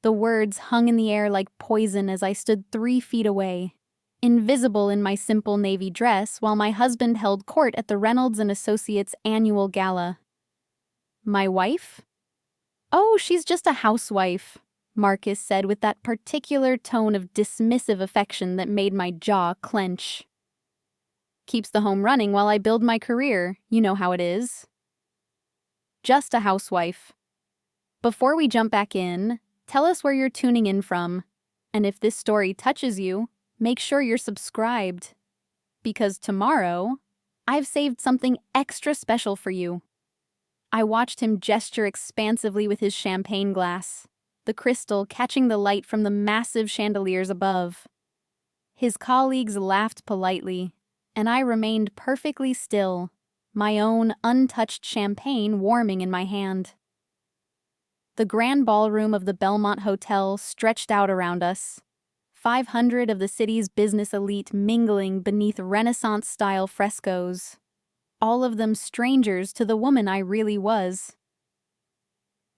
The words hung in the air like poison as I stood 3 feet away, invisible in my simple navy dress while my husband held court at the Reynolds Associates annual gala. My wife? Oh, she's just a housewife, Marcus said with that particular tone of dismissive affection that made my jaw clench. Keeps the home running while I build my career, you know how it is. Just a housewife. Before we jump back in, tell us where you're tuning in from, and if this story touches you, make sure you're subscribed. Because tomorrow, I've saved something extra special for you. I watched him gesture expansively with his champagne glass, the crystal catching the light from the massive chandeliers above. His colleagues laughed politely, and I remained perfectly still, my own untouched champagne warming in my hand. The grand ballroom of the Belmont Hotel stretched out around us, 500 of the city's business elite mingling beneath Renaissance-style frescoes, all of them strangers to the woman I really was.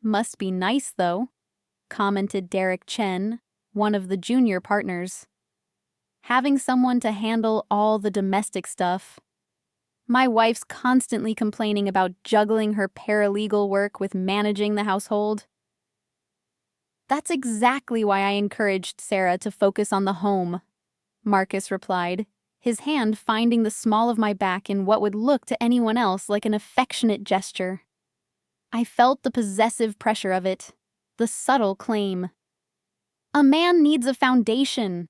Must be nice, though, commented Derek Chen, one of the junior partners. Having someone to handle all the domestic stuff. My wife's constantly complaining about juggling her paralegal work with managing the household. That's exactly why I encouraged Sarah to focus on the home, Marcus replied, his hand finding the small of my back in what would look to anyone else like an affectionate gesture. I felt the possessive pressure of it, the subtle claim. A man needs a foundation.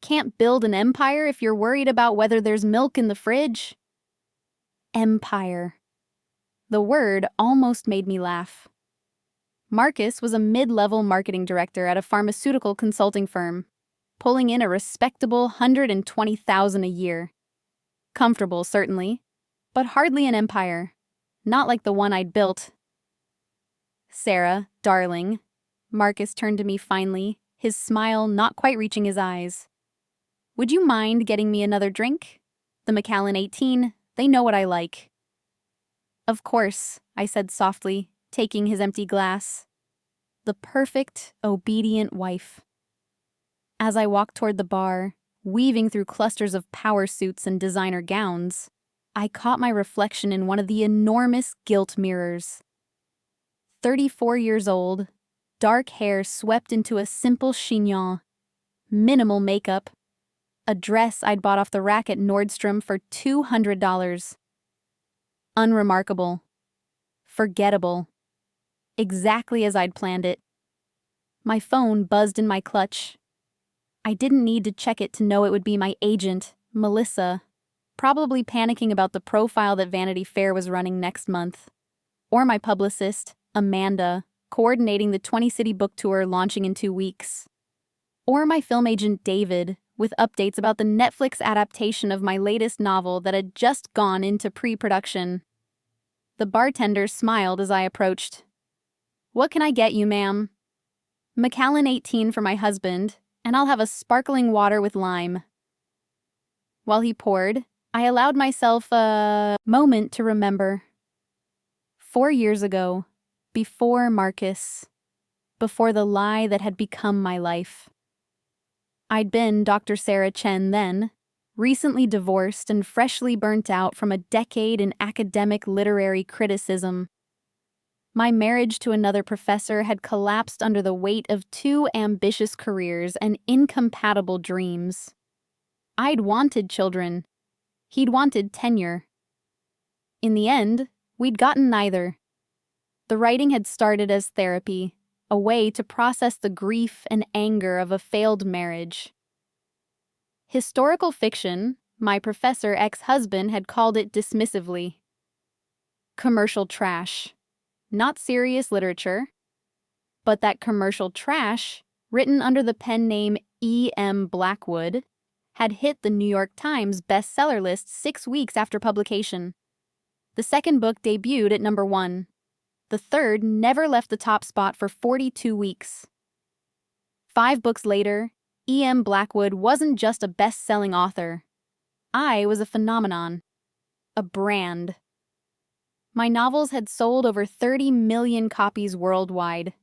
Can't build an empire if you're worried about whether there's milk in the fridge. Empire. The word almost made me laugh. Marcus was a mid-level marketing director at a pharmaceutical consulting firm, pulling in a respectable $120,000 a year. Comfortable, certainly, but hardly an empire, not like the one I'd built. Sarah, darling, Marcus turned to me finally, his smile not quite reaching his eyes. Would you mind getting me another drink? The Macallan 18, they know what I like. Of course, I said softly, taking his empty glass. The perfect, obedient wife. As I walked toward the bar, weaving through clusters of power suits and designer gowns, I caught my reflection in one of the enormous gilt mirrors. 34 years old, dark hair swept into a simple chignon, minimal makeup, a dress I'd bought off the rack at Nordstrom for $200. Unremarkable. Forgettable. Exactly as I'd planned it. My phone buzzed in my clutch. I didn't need to check it to know it would be my agent, Melissa, probably panicking about the profile that Vanity Fair was running next month. Or my publicist, Amanda, coordinating the 20-city book tour launching in 2 weeks. Or my film agent, David, with updates about the Netflix adaptation of my latest novel that had just gone into pre-production. The bartender smiled as I approached. What can I get you, ma'am? Macallan 18 for my husband, and I'll have a sparkling water with lime. While he poured, I allowed myself a moment to remember. 4 years ago, before Marcus, before the lie that had become my life. I'd been Dr. Sarah Chen then, recently divorced and freshly burnt out from a decade in academic literary criticism. My marriage to another professor had collapsed under the weight of 2 ambitious careers and incompatible dreams. I'd wanted children. He'd wanted tenure. In the end, we'd gotten neither. The writing had started as therapy, a way to process the grief and anger of a failed marriage. Historical fiction, my professor ex-husband had called it dismissively. Commercial trash. Not serious literature, but that commercial trash, written under the pen name E.M. Blackwood, had hit the New York Times bestseller list 6 weeks after publication. The second book debuted at number 1. The third never left the top spot for 42 weeks. 5 books later, E.M. Blackwood wasn't just a best-selling author. I was a phenomenon. A brand. My novels had sold over 30 million copies worldwide,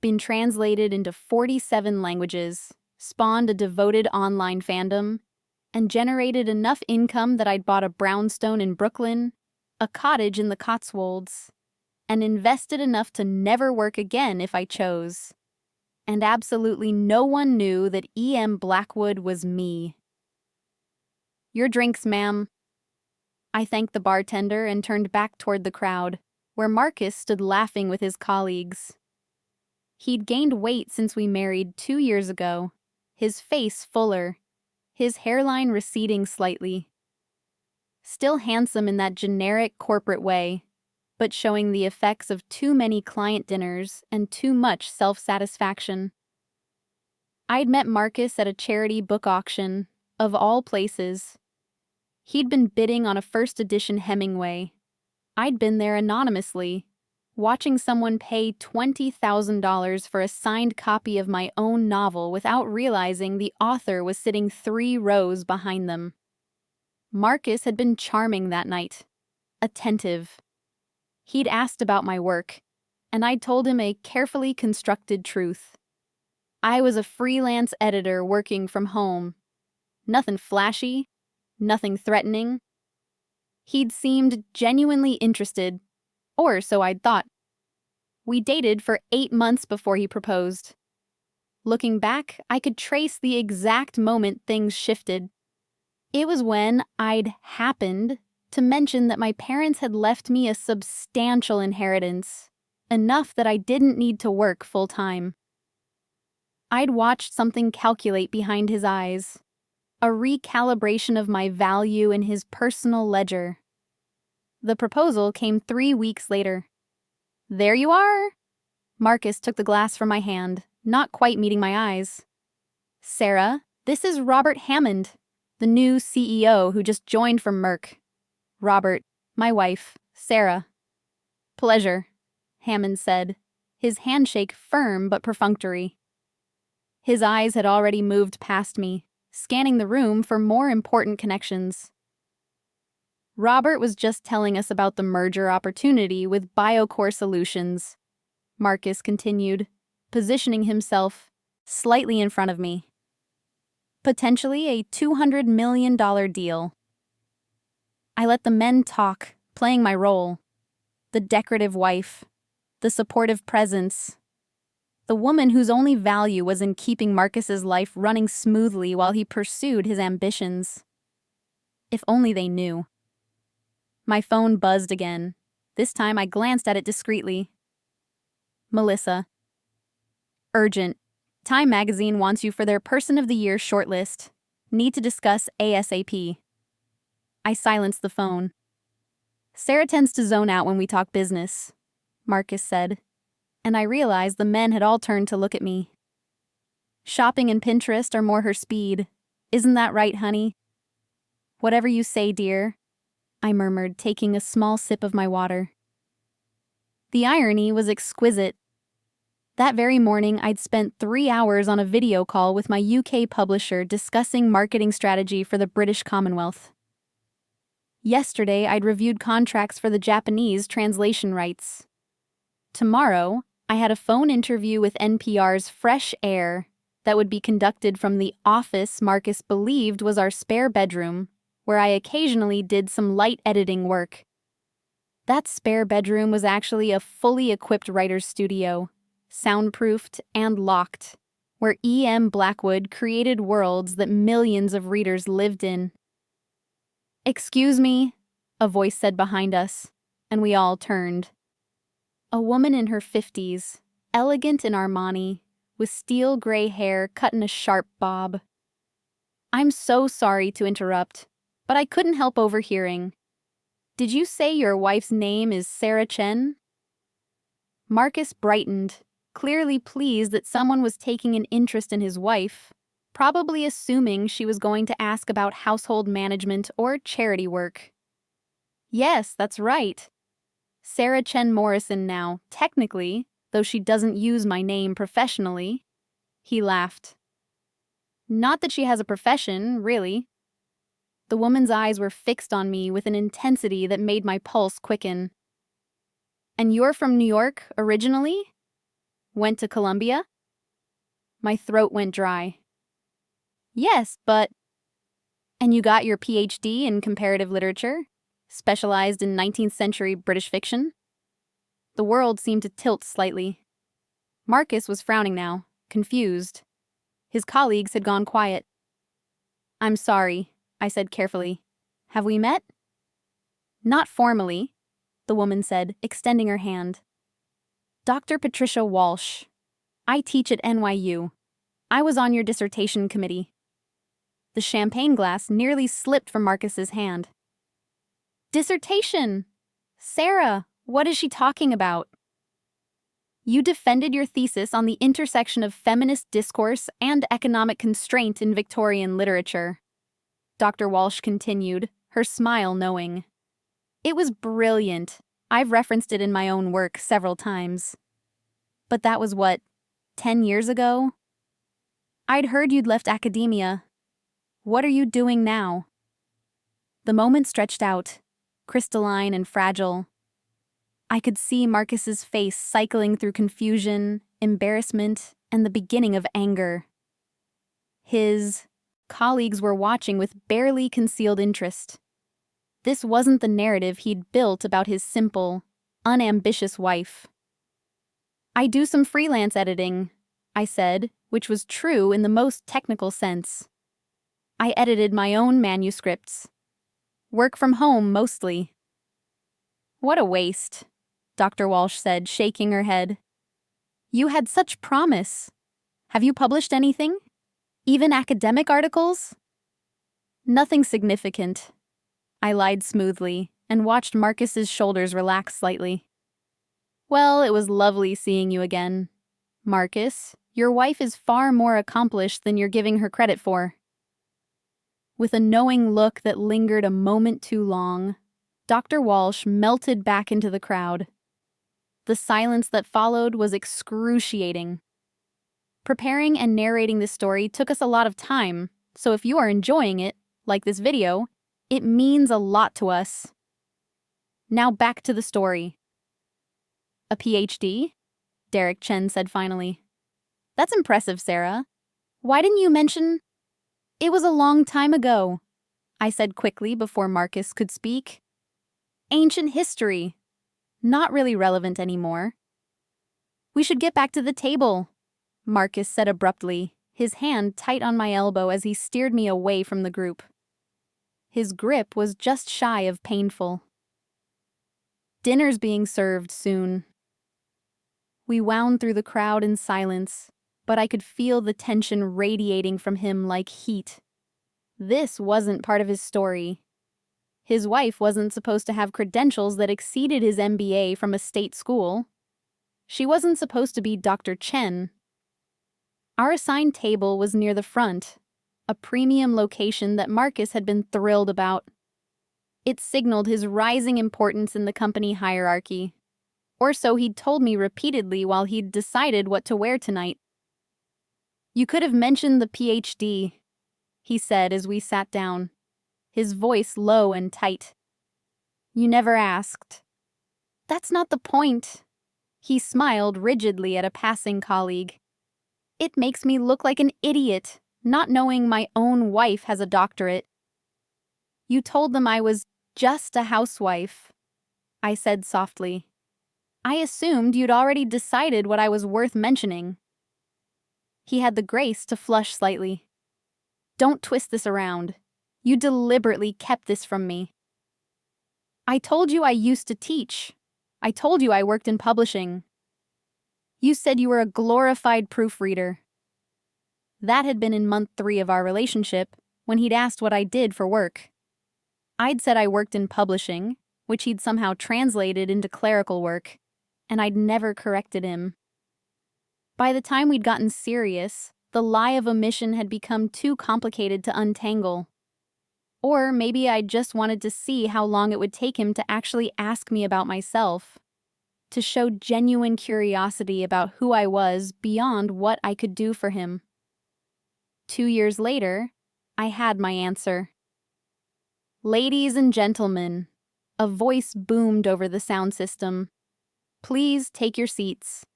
been translated into 47 languages, spawned a devoted online fandom, and generated enough income that I'd bought a brownstone in Brooklyn, a cottage in the Cotswolds, and invested enough to never work again if I chose. And absolutely no one knew that E.M. Blackwood was me. "Your drinks, ma'am." I thanked the bartender and turned back toward the crowd, where Marcus stood laughing with his colleagues. He'd gained weight since we married 2 years ago, his face fuller, his hairline receding slightly. Still handsome in that generic corporate way, but showing the effects of too many client dinners and too much self-satisfaction. I'd met Marcus at a charity book auction, of all places. He'd been bidding on a first edition Hemingway. I'd been there anonymously, watching someone pay $20,000 for a signed copy of my own novel without realizing the author was sitting 3 rows behind them. Marcus had been charming that night, attentive. He'd asked about my work, and I'd told him a carefully constructed truth. I was a freelance editor working from home. Nothing flashy, nothing threatening. He'd seemed genuinely interested, or so I'd thought. We dated for 8 months before he proposed. Looking back, I could trace the exact moment things shifted. It was when I'd happened to mention that my parents had left me a substantial inheritance, enough that I didn't need to work full-time. I'd watched something calculate behind his eyes, a recalibration of my value in his personal ledger. The proposal came 3 weeks later. "There you are!" Marcus took the glass from my hand, not quite meeting my eyes. "Sarah, this is Robert Hammond, the new CEO who just joined from Merck. Robert, my wife, Sarah." "Pleasure," Hammond said, his handshake firm but perfunctory. His eyes had already moved past me, scanning the room for more important connections. "Robert was just telling us about the merger opportunity with BioCore Solutions," Marcus continued, positioning himself slightly in front of me. "Potentially a $200 million deal." I let the men talk, playing my role. The decorative wife, the supportive presence, the woman whose only value was in keeping Marcus's life running smoothly while he pursued his ambitions. If only they knew. My phone buzzed again. This time I glanced at it discreetly. "Melissa." "Urgent. Time magazine wants you for their Person of the Year shortlist. Need to discuss ASAP." I silenced the phone. "Sarah tends to zone out when we talk business," Marcus said, and I realized the men had all turned to look at me. "Shopping and Pinterest are more her speed. Isn't that right, honey?" "Whatever you say, dear," I murmured, taking a small sip of my water. The irony was exquisite. That very morning, I'd spent 3 hours on a video call with my UK publisher discussing marketing strategy for the British Commonwealth. Yesterday, I'd reviewed contracts for the Japanese translation rights. Tomorrow, I had a phone interview with NPR's Fresh Air that would be conducted from the office Marcus believed was our spare bedroom, where I occasionally did some light editing work. That spare bedroom was actually a fully equipped writer's studio, soundproofed and locked, where E.M. Blackwood created worlds that millions of readers lived in. "Excuse me," a voice said behind us, and we all turned. A woman in her 50s, elegant in Armani, with steel gray hair cut in a sharp bob. "I'm so sorry to interrupt, but I couldn't help overhearing. Did you say your wife's name is Sarah Chen?" Marcus brightened, clearly pleased that someone was taking an interest in his wife, probably assuming she was going to ask about household management or charity work. "Yes, that's right. Sarah Chen Morrison now, technically, though she doesn't use my name professionally." He laughed. "Not that she has a profession, really." The woman's eyes were fixed on me with an intensity that made my pulse quicken. "And you're from New York, originally?" Went to Columbia? My throat went dry. Yes, but... And you got your PhD in comparative literature? Specialized in 19th century British fiction? The world seemed to tilt slightly. Marcus was frowning now, confused. His colleagues had gone quiet. I'm sorry, I said carefully. Have we met? Not formally, the woman said, extending her hand. Dr. Patricia Walsh. I teach at NYU. I was on your dissertation committee. The champagne glass nearly slipped from Marcus's hand. Dissertation! Sarah, what is she talking about? You defended your thesis on the intersection of feminist discourse and economic constraint in Victorian literature. Dr. Walsh continued, her smile knowing. It was brilliant. I've referenced it in my own work several times. But that was what, 10 years ago? I'd heard you'd left academia. What are you doing now? The moment stretched out, crystalline and fragile. I could see Marcus's face cycling through confusion, embarrassment, and the beginning of anger. His colleagues were watching with barely concealed interest. This wasn't the narrative he'd built about his simple, unambitious wife. I do some freelance editing, I said, which was true in the most technical sense. I edited my own manuscripts. Work from home, mostly. What a waste, Dr. Walsh said, shaking her head. You had such promise. Have you published anything? Even academic articles? Nothing significant. I lied smoothly and watched Marcus's shoulders relax slightly. Well, it was lovely seeing you again. Marcus, your wife is far more accomplished than you're giving her credit for. With a knowing look that lingered a moment too long, Dr. Walsh melted back into the crowd. The silence that followed was excruciating. Preparing and narrating this story took us a lot of time, so if you are enjoying it, like this video, it means a lot to us. Now back to the story. A PhD? Derek Chen said finally. That's impressive, Sarah. Why didn't you mention... It was a long time ago, I said quickly before Marcus could speak. Ancient history. Not really relevant anymore. We should get back to the table, Marcus said abruptly, his hand tight on my elbow as he steered me away from the group. His grip was just shy of painful. Dinner's being served soon. We wound through the crowd in silence, but I could feel the tension radiating from him like heat. This wasn't part of his story. His wife wasn't supposed to have credentials that exceeded his MBA from a state school. She wasn't supposed to be Dr. Chen. Our assigned table was near the front, a premium location that Marcus had been thrilled about. It signaled his rising importance in the company hierarchy. Or so he'd told me repeatedly while he'd decided what to wear tonight. You could have mentioned the PhD, he said as we sat down, his voice low and tight. You never asked. That's not the point. He smiled rigidly at a passing colleague. It makes me look like an idiot, not knowing my own wife has a doctorate. You told them I was just a housewife, I said softly. I assumed you'd already decided what I was worth mentioning. He had the grace to flush slightly. Don't twist this around. You deliberately kept this from me. I told you I used to teach. I told you I worked in publishing. You said you were a glorified proofreader. That had been in month 3 of our relationship, when he'd asked what I did for work. I'd said I worked in publishing, which he'd somehow translated into clerical work, and I'd never corrected him. By the time we'd gotten serious, the lie of omission had become too complicated to untangle. Or maybe I just wanted to see how long it would take him to actually ask me about myself, to show genuine curiosity about who I was beyond what I could do for him. 2 years later, I had my answer. Ladies and gentlemen, a voice boomed over the sound system. Please take your seats.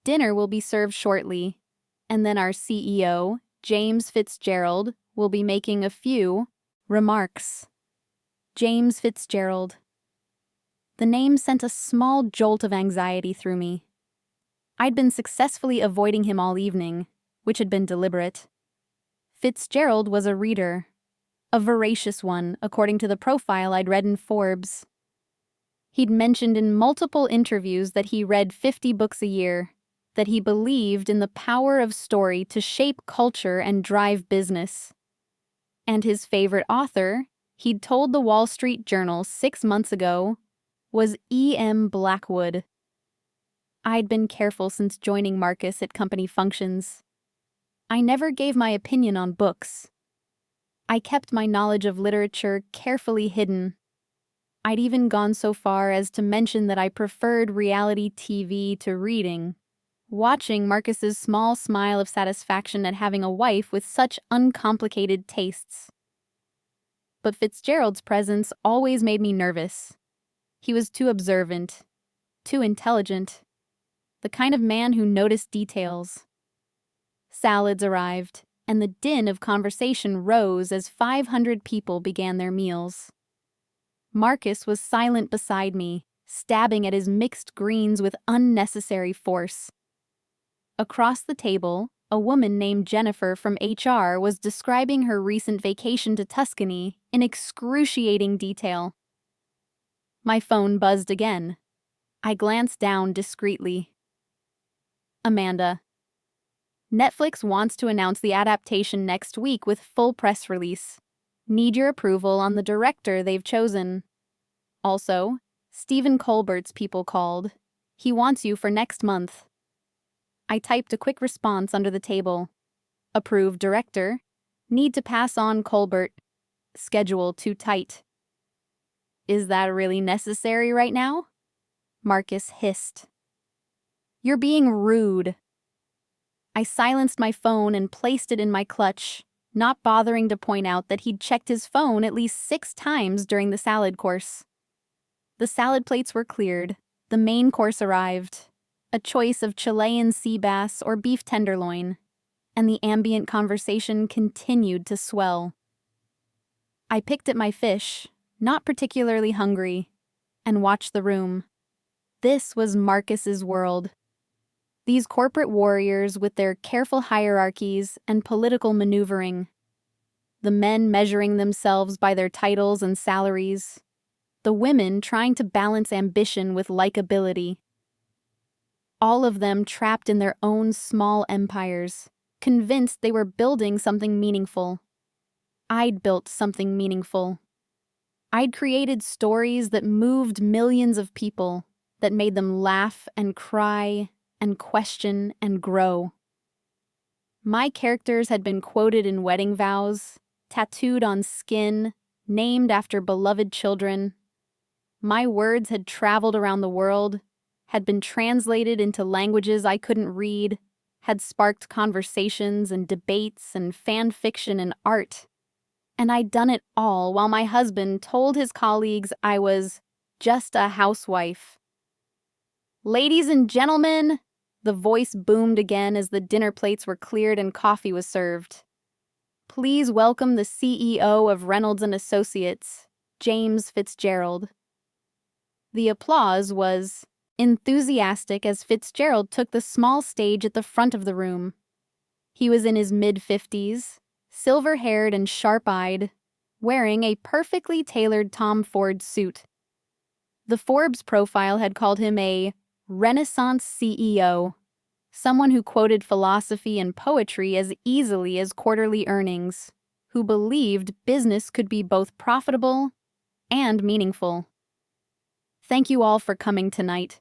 Dinner will be served shortly, and then our CEO, James Fitzgerald, will be making a few remarks. James Fitzgerald. The name sent a small jolt of anxiety through me. I'd been successfully avoiding him all evening, which had been deliberate. Fitzgerald was a reader, a voracious one, according to the profile I'd read in Forbes. He'd mentioned in multiple interviews that he read 50 books a year, that he believed in the power of story to shape culture and drive business. And his favorite author, he'd told the Wall Street Journal 6 months ago, was E.M. Blackwood. I'd been careful since joining Marcus at company functions. I never gave my opinion on books. I kept my knowledge of literature carefully hidden. I'd even gone so far as to mention that I preferred reality TV to reading, watching Marcus's small smile of satisfaction at having a wife with such uncomplicated tastes. But Fitzgerald's presence always made me nervous. He was too observant, too intelligent, the kind of man who noticed details. Salads arrived, and the din of conversation rose as 500 people began their meals. Marcus was silent beside me, stabbing at his mixed greens with unnecessary force. Across the table, a woman named Jennifer from HR was describing her recent vacation to Tuscany in excruciating detail. My phone buzzed again. I glanced down discreetly. Amanda. Netflix wants to announce the adaptation next week with full press release. Need your approval on the director they've chosen. Also, Stephen Colbert's people called. He wants you for next month. I typed a quick response under the table. Approved director. Need to pass on Colbert. Schedule too tight. Is that really necessary right now? Marcus hissed. You're being rude. I silenced my phone and placed it in my clutch, not bothering to point out that he'd checked his phone at least 6 times during the salad course. The salad plates were cleared. The main course arrived, a choice of Chilean sea bass or beef tenderloin, and the ambient conversation continued to swell. I picked at my fish, not particularly hungry, and watched the room. This was Marcus's world. These corporate warriors with their careful hierarchies and political maneuvering. The men measuring themselves by their titles and salaries. The women trying to balance ambition with likability. All of them trapped in their own small empires, convinced they were building something meaningful. I'd built something meaningful. I'd created stories that moved millions of people, that made them laugh and cry and question and grow. My characters had been quoted in wedding vows, tattooed on skin, named after beloved children. My words had traveled around the world, had been translated into languages I couldn't read, had sparked conversations and debates and fan fiction and art. And I'd done it all while my husband told his colleagues I was just a housewife. Ladies and gentlemen, the voice boomed again as the dinner plates were cleared and coffee was served. Please welcome the CEO of Reynolds Associates, James Fitzgerald. The applause was enthusiastic as Fitzgerald took the small stage at the front of the room. He was in his mid-50s, silver-haired and sharp-eyed, wearing a perfectly tailored Tom Ford suit. The Forbes profile had called him a Renaissance CEO, someone who quoted philosophy and poetry as easily as quarterly earnings, who believed business could be both profitable and meaningful. Thank you all for coming tonight,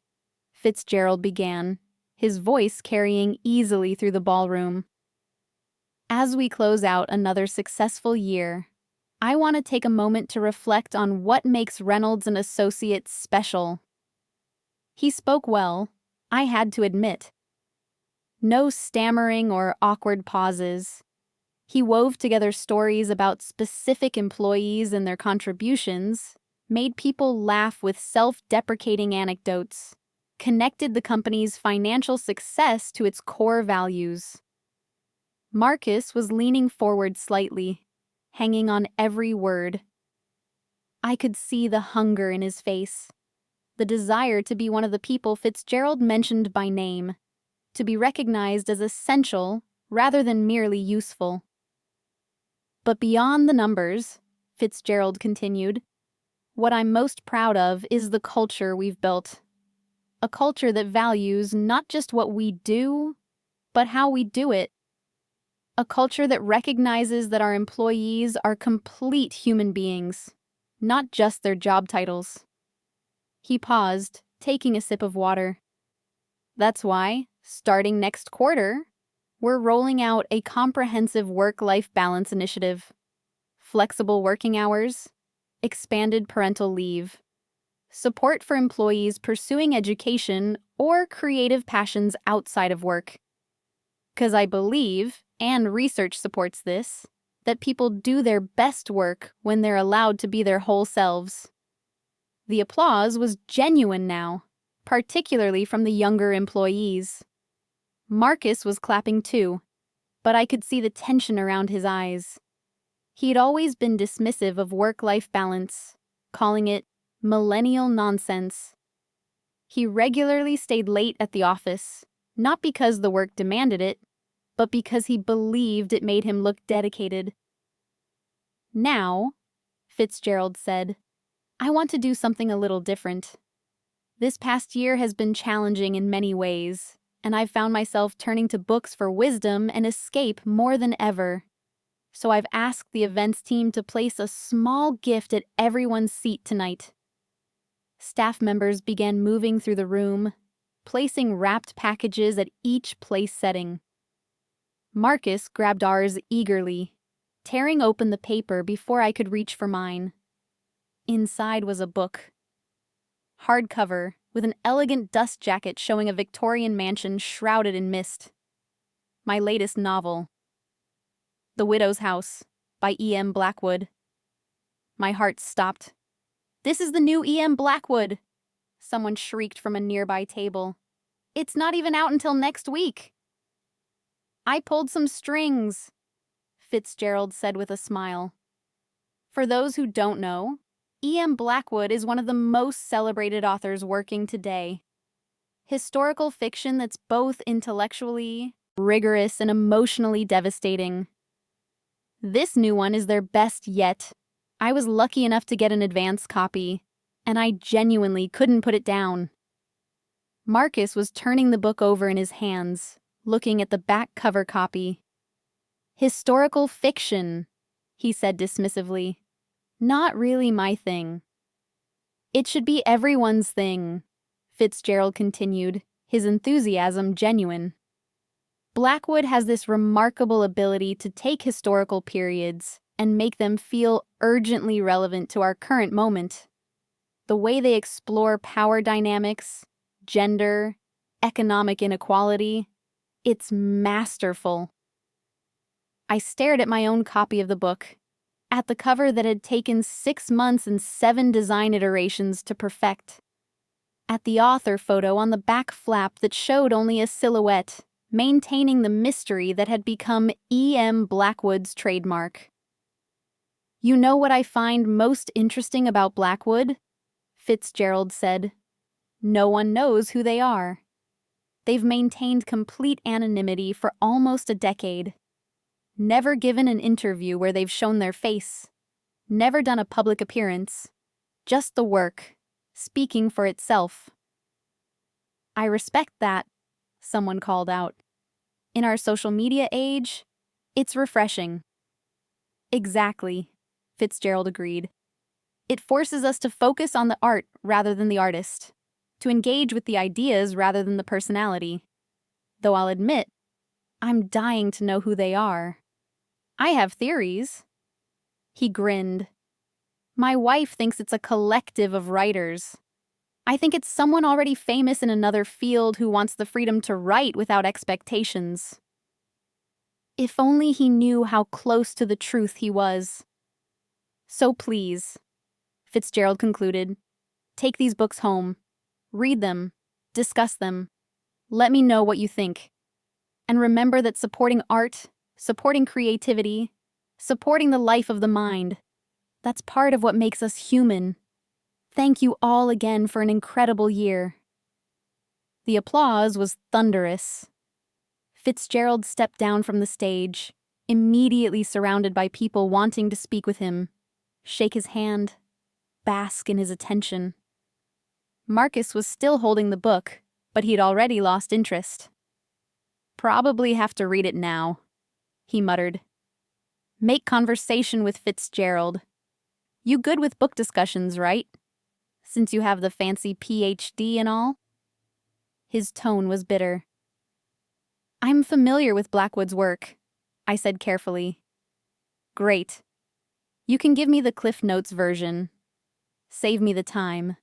Fitzgerald began, his voice carrying easily through the ballroom. As we close out another successful year, I want to take a moment to reflect on what makes Reynolds and Associates special. He spoke well, I had to admit. No stammering or awkward pauses. He wove together stories about specific employees and their contributions, made people laugh with self-deprecating anecdotes, connected the company's financial success to its core values. Marcus was leaning forward slightly, hanging on every word. I could see the hunger in his face, the desire to be one of the people Fitzgerald mentioned by name, to be recognized as essential rather than merely useful. But beyond the numbers, Fitzgerald continued, what I'm most proud of is the culture we've built. A culture that values not just what we do, but how we do it. A culture that recognizes that our employees are complete human beings, not just their job titles. He paused, taking a sip of water. That's why, starting next quarter, we're rolling out a comprehensive work-life balance initiative. Flexible working hours, expanded parental leave, support for employees pursuing education or creative passions outside of work. Because I believe, and research supports this, that people do their best work when they're allowed to be their whole selves. The applause was genuine now, particularly from the younger employees. Marcus was clapping too, but I could see the tension around his eyes. He'd always been dismissive of work-life balance, calling it millennial nonsense. He regularly stayed late at the office, not because the work demanded it, but because he believed it made him look dedicated. Now, Fitzgerald said, I want to do something a little different. This past year has been challenging in many ways, and I've found myself turning to books for wisdom and escape more than ever. So I've asked the events team to place a small gift at everyone's seat tonight. Staff members began moving through the room, placing wrapped packages at each place setting. Marcus grabbed ours eagerly, tearing open the paper before I could reach for mine. Inside was a book. Hardcover, with an elegant dust jacket showing a Victorian mansion shrouded in mist. My latest novel, The Widow's House, by E.M. Blackwood. My heart stopped. This is the new E.M. Blackwood, someone shrieked from a nearby table. It's not even out until next week. I pulled some strings, Fitzgerald said with a smile. For those who don't know, E.M. Blackwood is one of the most celebrated authors working today. Historical fiction that's both intellectually rigorous and emotionally devastating. This new one is their best yet. I was lucky enough to get an advance copy, and I genuinely couldn't put it down. Marcus was turning the book over in his hands, looking at the back cover copy. Historical fiction, he said dismissively. Not really my thing. It should be everyone's thing, Fitzgerald continued, his enthusiasm genuine. Blackwood has this remarkable ability to take historical periods and make them feel urgently relevant to our current moment. The way they explore power dynamics, gender, economic inequality, it's masterful. I stared at my own copy of the book, at the cover that had taken 6 months and 7 design iterations to perfect, at the author photo on the back flap that showed only a silhouette, maintaining the mystery that had become E.M. Blackwood's trademark. You know what I find most interesting about Blackwood? Fitzgerald said. No one knows who they are. They've maintained complete anonymity for almost a decade. Never given an interview where they've shown their face. Never done a public appearance. Just the work, speaking for itself. I respect that, someone called out. In our social media age, it's refreshing. Exactly, Fitzgerald agreed. It forces us to focus on the art rather than the artist, to engage with the ideas rather than the personality. Though I'll admit, I'm dying to know who they are. I have theories. He grinned. My wife thinks it's a collective of writers. I think it's someone already famous in another field who wants the freedom to write without expectations. If only he knew how close to the truth he was. So please, Fitzgerald concluded, take these books home. Read them. Discuss them. Let me know what you think. And remember that supporting art, supporting creativity, supporting the life of the mind, that's part of what makes us human. Thank you all again for an incredible year. The applause was thunderous. Fitzgerald stepped down from the stage, immediately surrounded by people wanting to speak with him, shake his hand, bask in his attention. Marcus was still holding the book, but he'd already lost interest. Probably have to read it now, he muttered. Make conversation with Fitzgerald. You good with book discussions, right? Since you have the fancy PhD and all? His tone was bitter. I'm familiar with Blackwood's work, I said carefully. Great. You can give me the Cliff Notes version. Save me the time.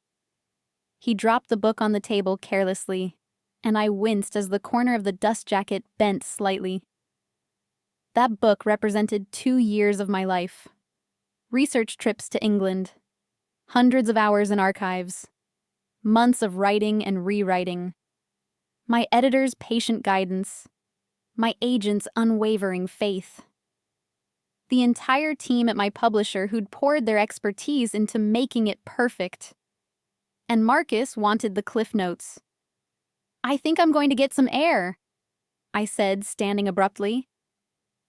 He dropped the book on the table carelessly, and I winced as the corner of the dust jacket bent slightly. That book represented 2 years of my life. Research trips to England, hundreds of hours in archives, months of writing and rewriting, my editor's patient guidance, my agent's unwavering faith. The entire team at my publisher who'd poured their expertise into making it perfect. And Marcus wanted the Cliff Notes. I think I'm going to get some air, I said, standing abruptly.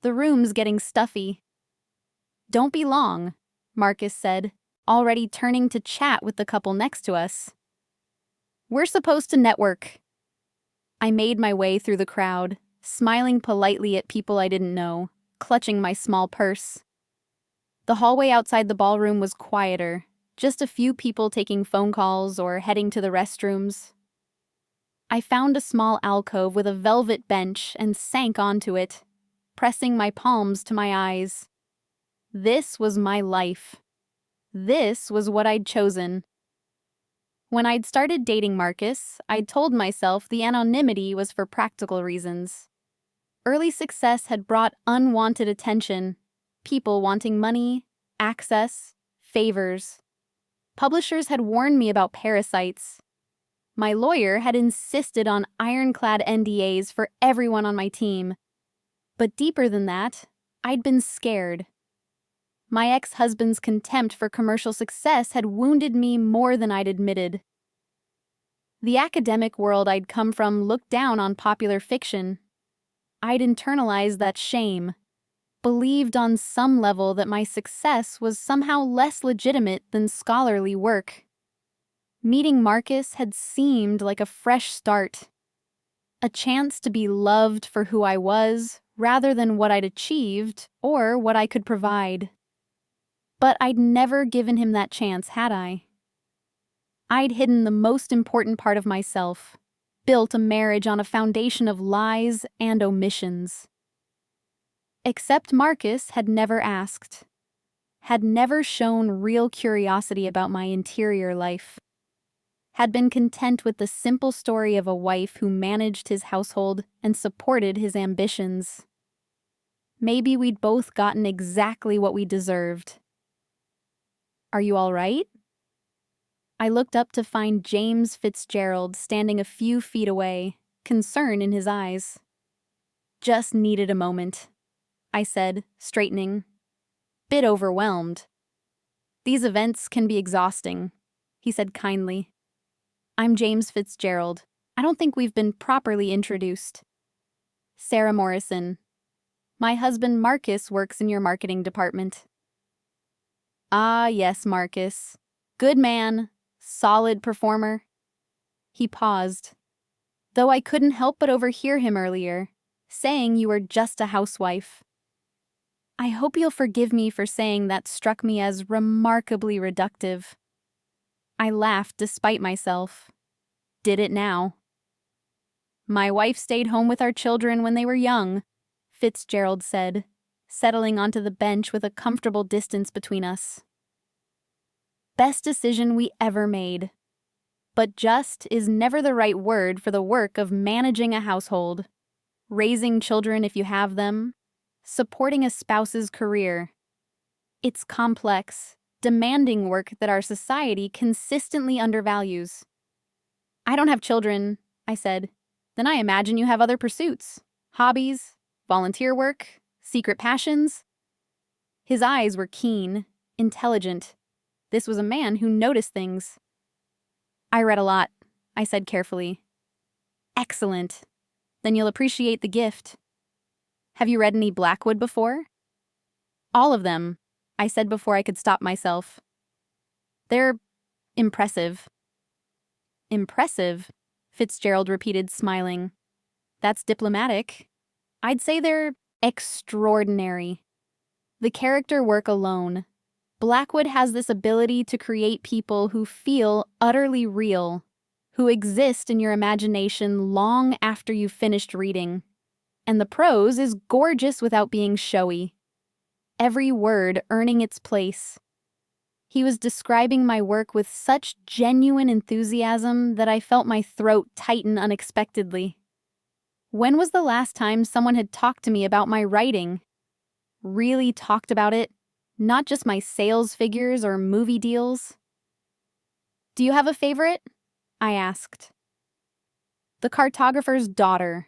The room's getting stuffy. Don't be long, Marcus said, already turning to chat with the couple next to us. We're supposed to network. I made my way through the crowd, smiling politely at people I didn't know, clutching my small purse. The hallway outside the ballroom was quieter, just a few people taking phone calls or heading to the restrooms. I found a small alcove with a velvet bench and sank onto it, pressing my palms to my eyes. This was my life. This was what I'd chosen. When I'd started dating Marcus, I'd told myself the anonymity was for practical reasons. Early success had brought unwanted attention, people wanting money, access, favors. Publishers had warned me about parasites. My lawyer had insisted on ironclad NDAs for everyone on my team. But deeper than that, I'd been scared. My ex-husband's contempt for commercial success had wounded me more than I'd admitted. The academic world I'd come from looked down on popular fiction. I'd internalized that shame, believed on some level that my success was somehow less legitimate than scholarly work. Meeting Marcus had seemed like a fresh start, a chance to be loved for who I was rather than what I'd achieved or what I could provide. But I'd never given him that chance, had I? I'd hidden the most important part of myself, built a marriage on a foundation of lies and omissions. Except Marcus had never asked, had never shown real curiosity about my interior life, had been content with the simple story of a wife who managed his household and supported his ambitions. Maybe we'd both gotten exactly what we deserved. Are you all right? I looked up to find James Fitzgerald standing a few feet away, concern in his eyes. Just needed a moment, I said, straightening. Bit overwhelmed. These events can be exhausting, he said kindly. I'm James Fitzgerald. I don't think we've been properly introduced. Sarah Morrison. My husband Marcus works in your marketing department. Ah, yes, Marcus. Good man, solid performer. He paused, though I couldn't help but overhear him earlier, saying you were just a housewife. I hope you'll forgive me for saying that struck me as remarkably reductive. I laughed despite myself. Did it now. My wife stayed home with our children when they were young, Fitzgerald said, settling onto the bench with a comfortable distance between us. Best decision we ever made. But just is never the right word for the work of managing a household, raising children if you have them, supporting a spouse's career. It's complex, demanding work that our society consistently undervalues. I don't have children, I said. Then I imagine you have other pursuits, hobbies, volunteer work, secret passions. His eyes were keen, intelligent. This was a man who noticed things. I read a lot, I said carefully. Excellent. Then you'll appreciate the gift. Have you read any Blackwood before? All of them, I said before I could stop myself. They're impressive. Impressive, Fitzgerald repeated, smiling. That's diplomatic. I'd say they're extraordinary. The character work alone. Blackwood has this ability to create people who feel utterly real, who exist in your imagination long after you've finished reading. And the prose is gorgeous without being showy. Every word earning its place. He was describing my work with such genuine enthusiasm that I felt my throat tighten unexpectedly. When was the last time someone had talked to me about my writing? Really talked about it, not just my sales figures or movie deals? Do you have a favorite? I asked. The Cartographer's Daughter,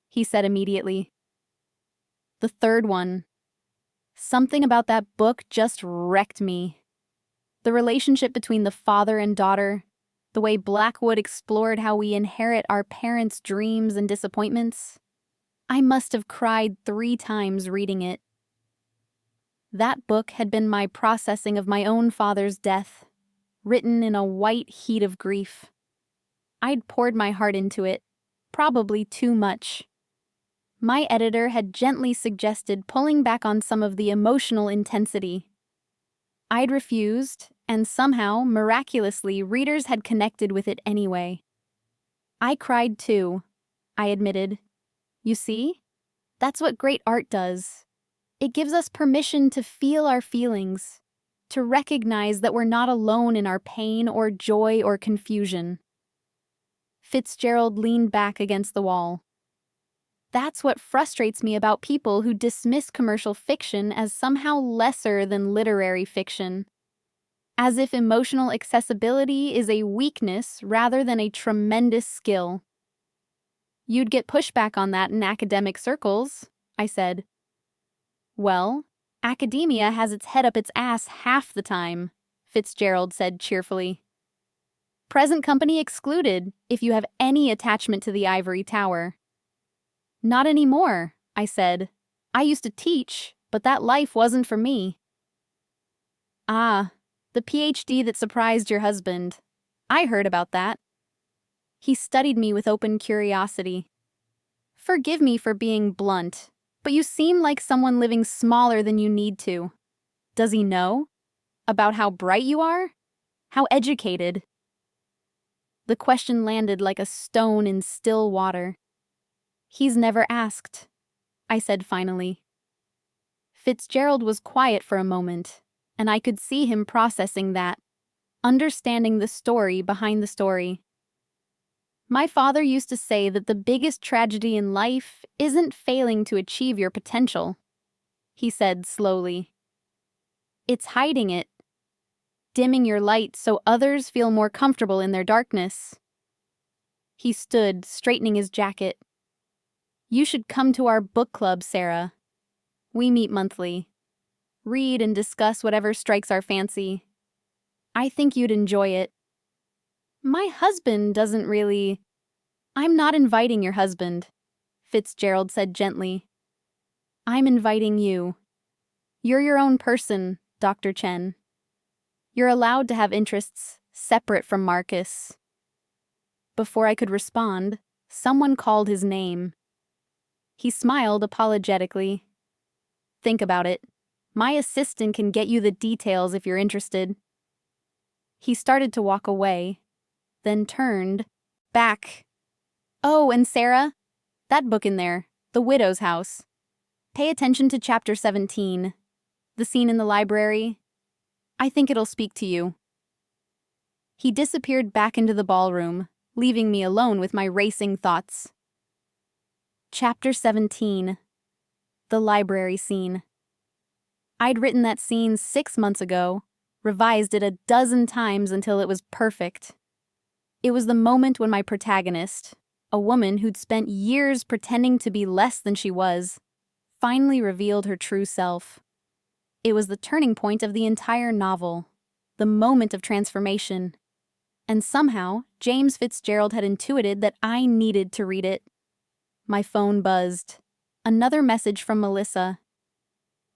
he said immediately. The third one. Something about that book just wrecked me. The relationship between the father and daughter, the way Blackwood explored how we inherit our parents' dreams and disappointments. I must have cried 3 times reading it. That book had been my processing of my own father's death, written in a white heat of grief. I'd poured my heart into it, probably too much. My editor had gently suggested pulling back on some of the emotional intensity. I'd refused, and somehow, miraculously, readers had connected with it anyway. I cried too, I admitted. You see? That's what great art does. It gives us permission to feel our feelings, to recognize that we're not alone in our pain or joy or confusion. Fitzgerald leaned back against the wall. That's what frustrates me about people who dismiss commercial fiction as somehow lesser than literary fiction. As if emotional accessibility is a weakness rather than a tremendous skill. You'd get pushback on that in academic circles, I said. Well, academia has its head up its ass half the time, Fitzgerald said cheerfully. Present company excluded if you have any attachment to the ivory tower. Not anymore, I said. I used to teach, but that life wasn't for me. Ah, the PhD that surprised your husband. I heard about that. He studied me with open curiosity. Forgive me for being blunt, but you seem like someone living smaller than you need to. Does he know? About how bright you are? How educated? The question landed like a stone in still water. He's never asked, I said finally. Fitzgerald was quiet for a moment, and I could see him processing that, understanding the story behind the story. My father used to say that the biggest tragedy in life isn't failing to achieve your potential, he said slowly. It's hiding it, dimming your light so others feel more comfortable in their darkness. He stood, straightening his jacket. You should come to our book club, Sarah. We meet monthly. Read and discuss whatever strikes our fancy. I think you'd enjoy it. My husband doesn't really... I'm not inviting your husband, Fitzgerald said gently. I'm inviting you. You're your own person, Dr. Chen. You're allowed to have interests separate from Marcus. Before I could respond, someone called his name. He smiled apologetically. Think about it. My assistant can get you the details if you're interested. He started to walk away, then turned back. Oh, and Sarah, that book in there, The Widow's House. Pay attention to chapter 17, the scene in the library. I think it'll speak to you. He disappeared back into the ballroom, leaving me alone with my racing thoughts. Chapter 17. The library scene. I'd written that scene 6 months ago, revised it a dozen times until it was perfect. It was the moment when my protagonist, a woman who'd spent years pretending to be less than she was, finally revealed her true self. It was the turning point of the entire novel, the moment of transformation. And somehow, James Fitzgerald had intuited that I needed to read it. My phone buzzed. Another message from Melissa.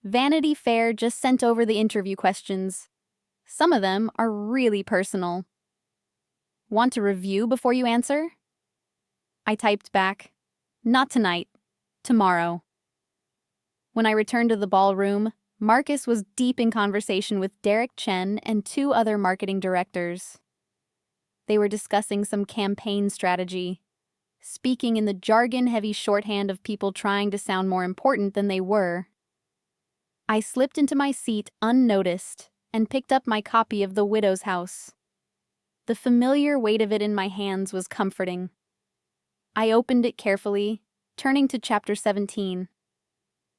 Vanity Fair just sent over the interview questions. Some of them are really personal. Want to review before you answer? I typed back, not tonight, tomorrow. When I returned to the ballroom, Marcus was deep in conversation with Derek Chen and two other marketing directors. They were discussing some campaign strategy, speaking in the jargon-heavy shorthand of people trying to sound more important than they were. I slipped into my seat unnoticed and picked up my copy of The Widow's House. The familiar weight of it in my hands was comforting. I opened it carefully, turning to chapter 17.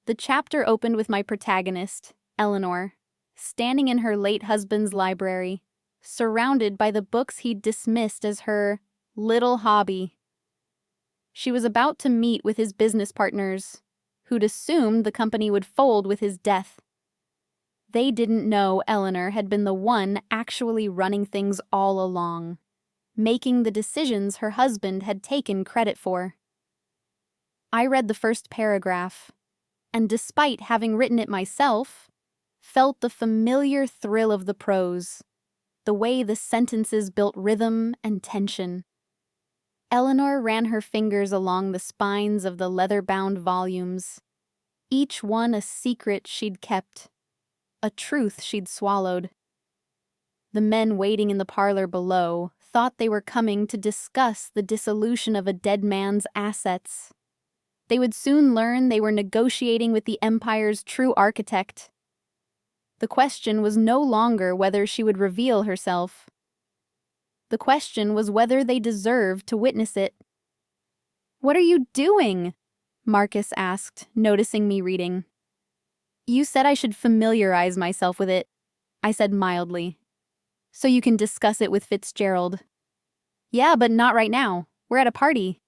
The chapter opened with my protagonist, Eleanor, standing in her late husband's library, surrounded by the books he'd dismissed as her little hobby. She was about to meet with his business partners, who'd assumed the company would fold with his death. They didn't know Eleanor had been the one actually running things all along, making the decisions her husband had taken credit for. I read the first paragraph, and despite having written it myself, felt the familiar thrill of the prose, the way the sentences built rhythm and tension. Eleanor ran her fingers along the spines of the leather-bound volumes, each one a secret she'd kept, a truth she'd swallowed. The men waiting in the parlor below thought they were coming to discuss the dissolution of a dead man's assets. They would soon learn they were negotiating with the empire's true architect. The question was no longer whether she would reveal herself. The question was whether they deserved to witness it. "What are you doing?" Marcus asked, noticing me reading. "You said I should familiarize myself with it," I said mildly. "So you can discuss it with Fitzgerald." "Yeah, but not right now. We're at a party."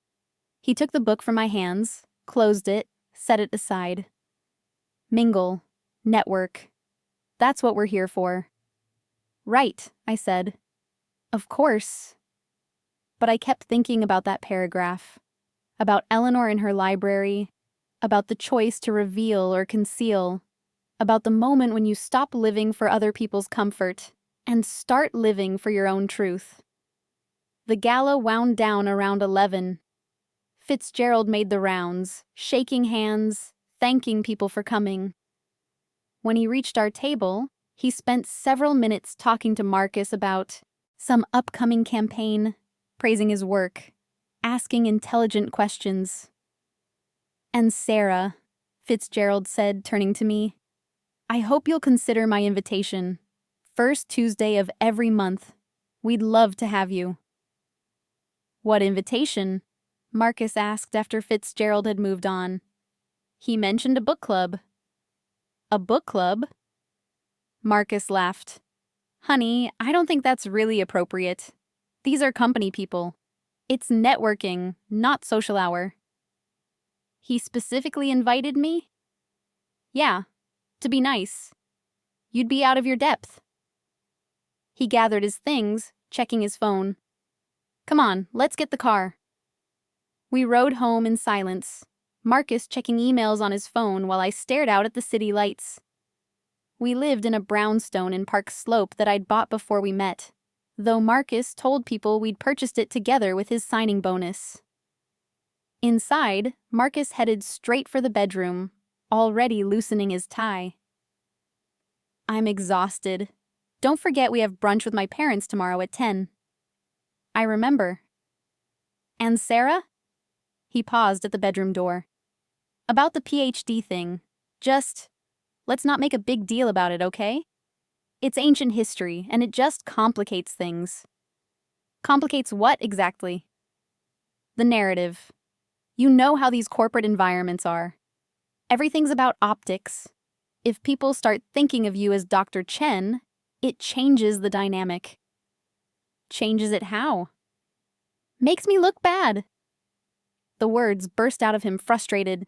He took the book from my hands, closed it, set it aside. Mingle. Network. That's what we're here for. "Right," I said. "Of course." But I kept thinking about that paragraph, about Eleanor in her library, about the choice to reveal or conceal, about the moment when you stop living for other people's comfort and start living for your own truth. The gala wound down around 11. Fitzgerald made the rounds, shaking hands, thanking people for coming. When he reached our table, he spent several minutes talking to Marcus about some upcoming campaign, praising his work, asking intelligent questions. "And Sarah," Fitzgerald said, turning to me, "I hope you'll consider my invitation. First Tuesday of every month. We'd love to have you." "What invitation?" Marcus asked after Fitzgerald had moved on. "He mentioned a book club." "A book club?" Marcus laughed. "Honey, I don't think that's really appropriate. These are company people. It's networking, not social hour." "He specifically invited me?" "Yeah, to be nice. You'd be out of your depth." He gathered his things, checking his phone. "Come on, let's get the car." We rode home in silence, Marcus checking emails on his phone while I stared out at the city lights. We lived in a brownstone in Park Slope that I'd bought before we met, though Marcus told people we'd purchased it together with his signing bonus. Inside, Marcus headed straight for the bedroom, already loosening his tie. "I'm exhausted. Don't forget we have brunch with my parents tomorrow at 10. "I remember." "And Sarah?" He paused at the bedroom door. "About the PhD thing. Just, let's not make a big deal about it, okay? It's ancient history, and it just complicates things." "Complicates what exactly?" "The narrative. You know how these corporate environments are. Everything's about optics. If people start thinking of you as Dr. Chen, it changes the dynamic." "Changes it how?" Makes me look bad. The words burst out of him frustrated.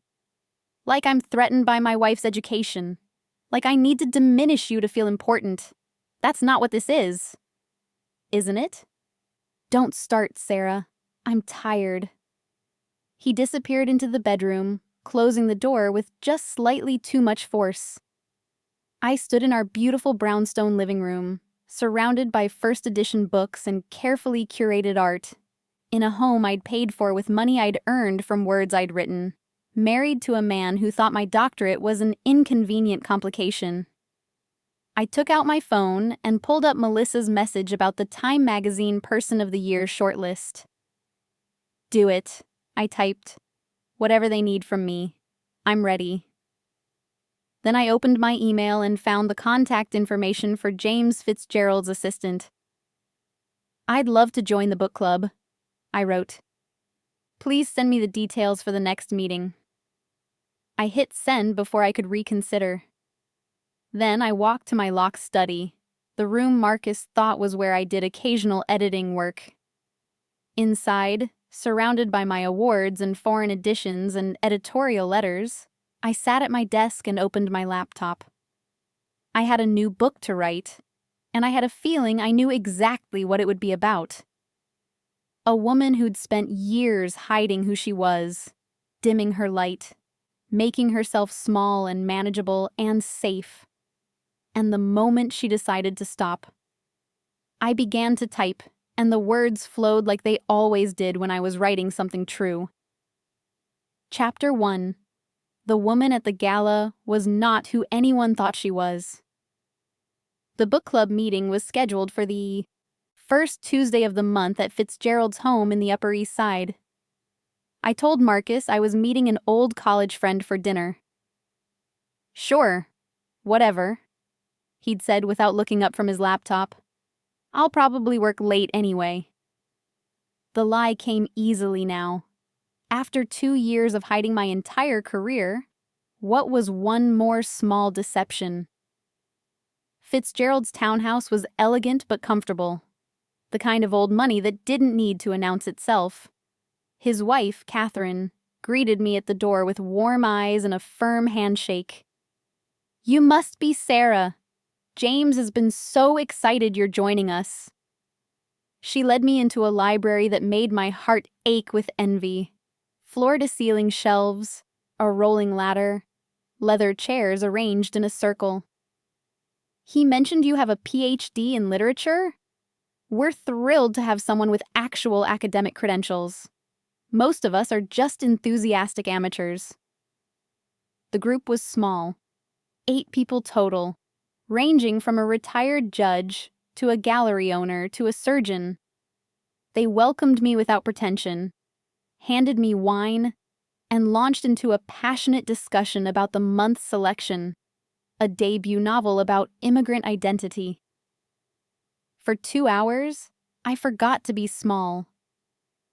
Like I'm threatened by my wife's education. Like I need to diminish you to feel important. That's not what this is. Isn't it? Don't start, Sarah. I'm tired. He disappeared into the bedroom, closing the door with just slightly too much force. I stood in our beautiful brownstone living room, surrounded by first edition books and carefully curated art, in a home I'd paid for with money I'd earned from words I'd written, married to a man who thought my doctorate was an inconvenient complication. I took out my phone and pulled up Melissa's message about the Time magazine Person of the Year shortlist. Do it, I typed. Whatever they need from me. I'm ready. Then I opened my email and found the contact information for James Fitzgerald's assistant. I'd love to join the book club, I wrote. Please send me the details for the next meeting. I hit send before I could reconsider. Then I walked to my locked study, the room Marcus thought was where I did occasional editing work. Inside, surrounded by my awards and foreign editions and editorial letters, I sat at my desk and opened my laptop. I had a new book to write, and I had a feeling I knew exactly what it would be about. A woman who'd spent years hiding who she was, dimming her light, making herself small and manageable and safe. And the moment she decided to stop, I began to type, and the words flowed like they always did when I was writing something true. Chapter 1. The woman at the gala was not who anyone thought she was. The book club meeting was scheduled for the first Tuesday of the month at Fitzgerald's home in the Upper East Side. I told Marcus I was meeting an old college friend for dinner. Sure, whatever, he'd said without looking up from his laptop. I'll probably work late anyway. The lie came easily now. After 2 years of hiding my entire career, what was one more small deception? Fitzgerald's townhouse was elegant but comfortable. The kind of old money that didn't need to announce itself. His wife, Catherine, greeted me at the door with warm eyes and a firm handshake. You must be Sarah. James has been so excited you're joining us. She led me into a library that made my heart ache with envy. Floor-to-ceiling shelves, a rolling ladder, leather chairs arranged in a circle. He mentioned you have a PhD in literature? We're thrilled to have someone with actual academic credentials. Most of us are just enthusiastic amateurs. The group was small, 8 people total, ranging from a retired judge to a gallery owner to a surgeon. They welcomed me without pretension, handed me wine, and launched into a passionate discussion about the month's selection, a debut novel about immigrant identity. For 2 hours, I forgot to be small.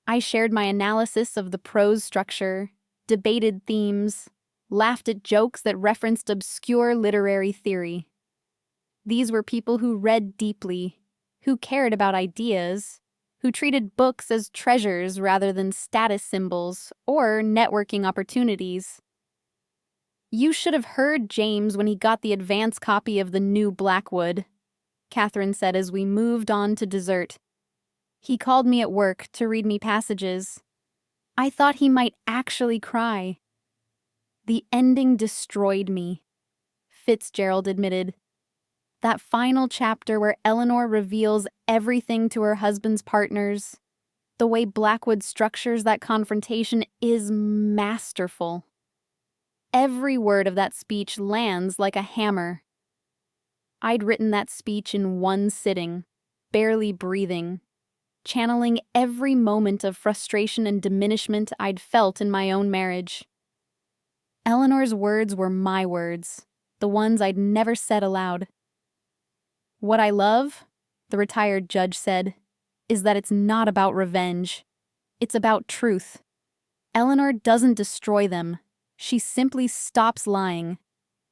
I shared my analysis of the prose structure, debated themes, laughed at jokes that referenced obscure literary theory. These were people who read deeply, who cared about ideas, who treated books as treasures rather than status symbols or networking opportunities. You should have heard James when he got the advance copy of the new Blackwood, Catherine said as we moved on to dessert. He called me at work to read me passages. I thought he might actually cry. The ending destroyed me, Fitzgerald admitted. That final chapter where Eleanor reveals everything to her husband's partners, the way Blackwood structures that confrontation is masterful. Every word of that speech lands like a hammer. I'd written that speech in one sitting, barely breathing, channeling every moment of frustration and diminishment I'd felt in my own marriage. Eleanor's words were my words, the ones I'd never said aloud. What I love, the retired judge said, is that it's not about revenge. It's about truth. Eleanor doesn't destroy them. She simply stops lying.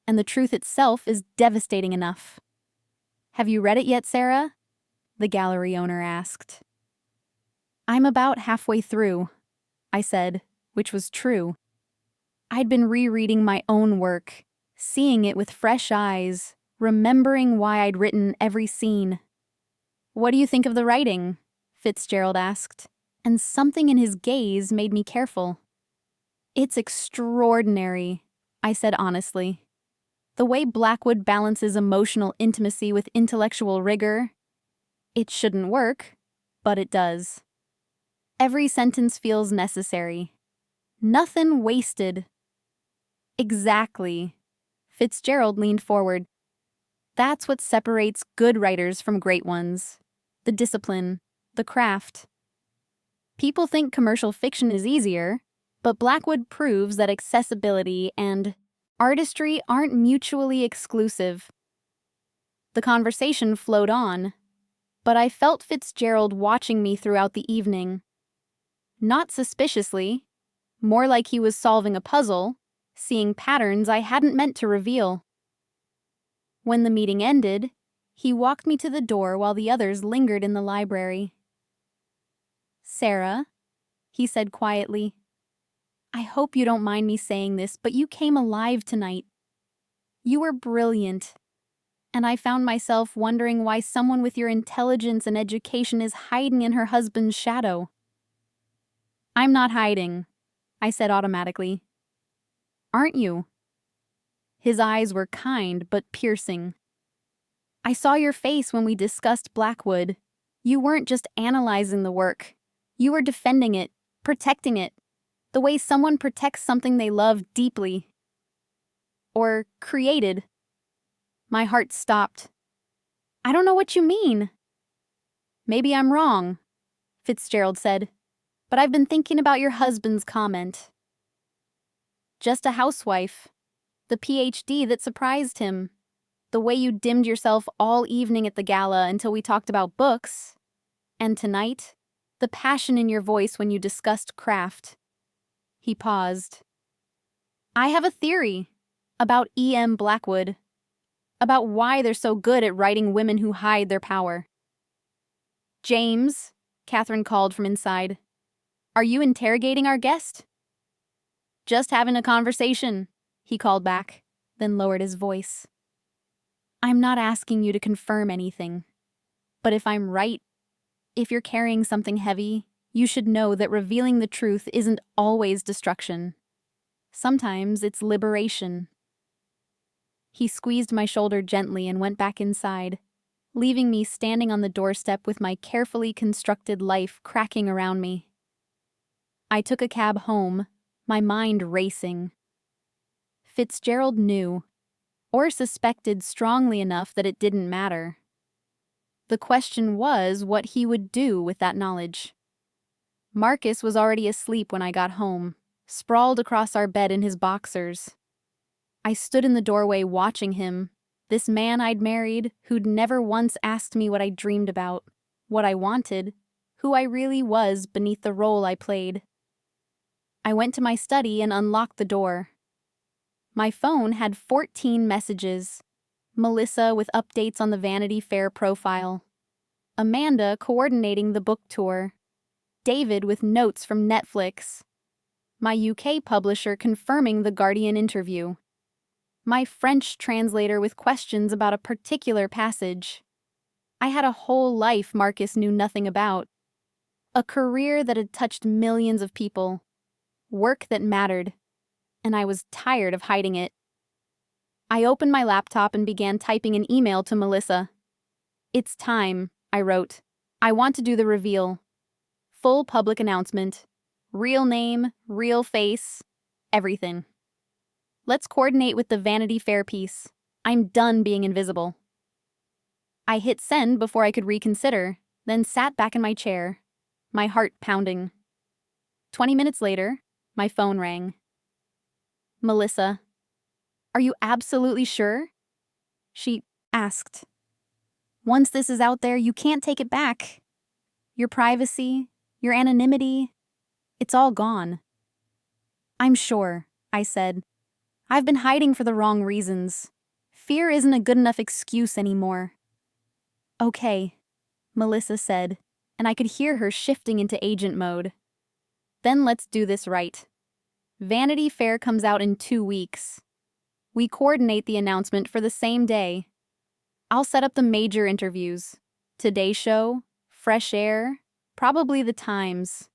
And the truth itself is devastating enough. Have you read it yet, Sarah? The gallery owner asked. I'm about halfway through, I said, which was true. I'd been rereading my own work, seeing it with fresh eyes, remembering why I'd written every scene. What do you think of the writing? Fitzgerald asked, and something in his gaze made me careful. It's extraordinary, I said honestly. The way Blackwood balances emotional intimacy with intellectual rigor. It shouldn't work, but it does. Every sentence feels necessary. Nothing wasted. Exactly. Fitzgerald leaned forward. That's what separates good writers from great ones. The discipline, the craft. People think commercial fiction is easier, but Blackwood proves that accessibility and artistry aren't mutually exclusive. The conversation flowed on, but I felt Fitzgerald watching me throughout the evening. Not suspiciously, more like he was solving a puzzle, seeing patterns I hadn't meant to reveal. When the meeting ended, he walked me to the door while the others lingered in the library. "Sarah," he said quietly, "I hope you don't mind me saying this, but you came alive tonight. You were brilliant, and I found myself wondering why someone with your intelligence and education is hiding in her husband's shadow." "I'm not hiding," I said automatically. "Aren't you?" His eyes were kind but piercing. "I saw your face when we discussed Blackwood. You weren't just analyzing the work. You were defending it, protecting it, the way someone protects something they love deeply. Or created." My heart stopped. "I don't know what you mean." "Maybe I'm wrong," Fitzgerald said, "but I've been thinking about your husband's comment. Just a housewife. The PhD that surprised him. The way you dimmed yourself all evening at the gala until we talked about books. And tonight, the passion in your voice when you discussed craft." He paused. "I have a theory about E.M. Blackwood, about why they're so good at writing women who hide their power." "James," Catherine called from inside, "are you interrogating our guest?" "Just having a conversation," he called back, then lowered his voice. "I'm not asking you to confirm anything. But if I'm right, if you're carrying something heavy, you should know that revealing the truth isn't always destruction. Sometimes it's liberation." He squeezed my shoulder gently and went back inside, leaving me standing on the doorstep with my carefully constructed life cracking around me. I took a cab home, my mind racing. Fitzgerald knew, or suspected strongly enough that it didn't matter. The question was what he would do with that knowledge. Marcus was already asleep when I got home, sprawled across our bed in his boxers. I stood in the doorway watching him, this man I'd married who'd never once asked me what I dreamed about, what I wanted, who I really was beneath the role I played. I went to my study and unlocked the door. My phone had 14 messages. Melissa with updates on the Vanity Fair profile. Amanda coordinating the book tour. David with notes from Netflix. My UK publisher confirming the Guardian interview. My French translator with questions about a particular passage. I had a whole life Marcus knew nothing about. A career that had touched millions of people. Work that mattered. And I was tired of hiding it. I opened my laptop and began typing an email to Melissa. "It's time," I wrote. "I want to do the reveal. Full public announcement. Real name, real face, everything. Let's coordinate with the Vanity Fair piece. I'm done being invisible." I hit send before I could reconsider, then sat back in my chair, my heart pounding. 20 minutes later, my phone rang. "Melissa, are you absolutely sure?" she asked. "Once this is out there, you can't take it back. Your privacy, your anonymity, it's all gone." "I'm sure," I said. "I've been hiding for the wrong reasons. Fear isn't a good enough excuse anymore." "Okay," Melissa said, and I could hear her shifting into agent mode. Then let's do this right. Vanity Fair comes out in 2 weeks. We coordinate the announcement for the same day. I'll set up the major interviews. Today Show, Fresh Air, probably the Times.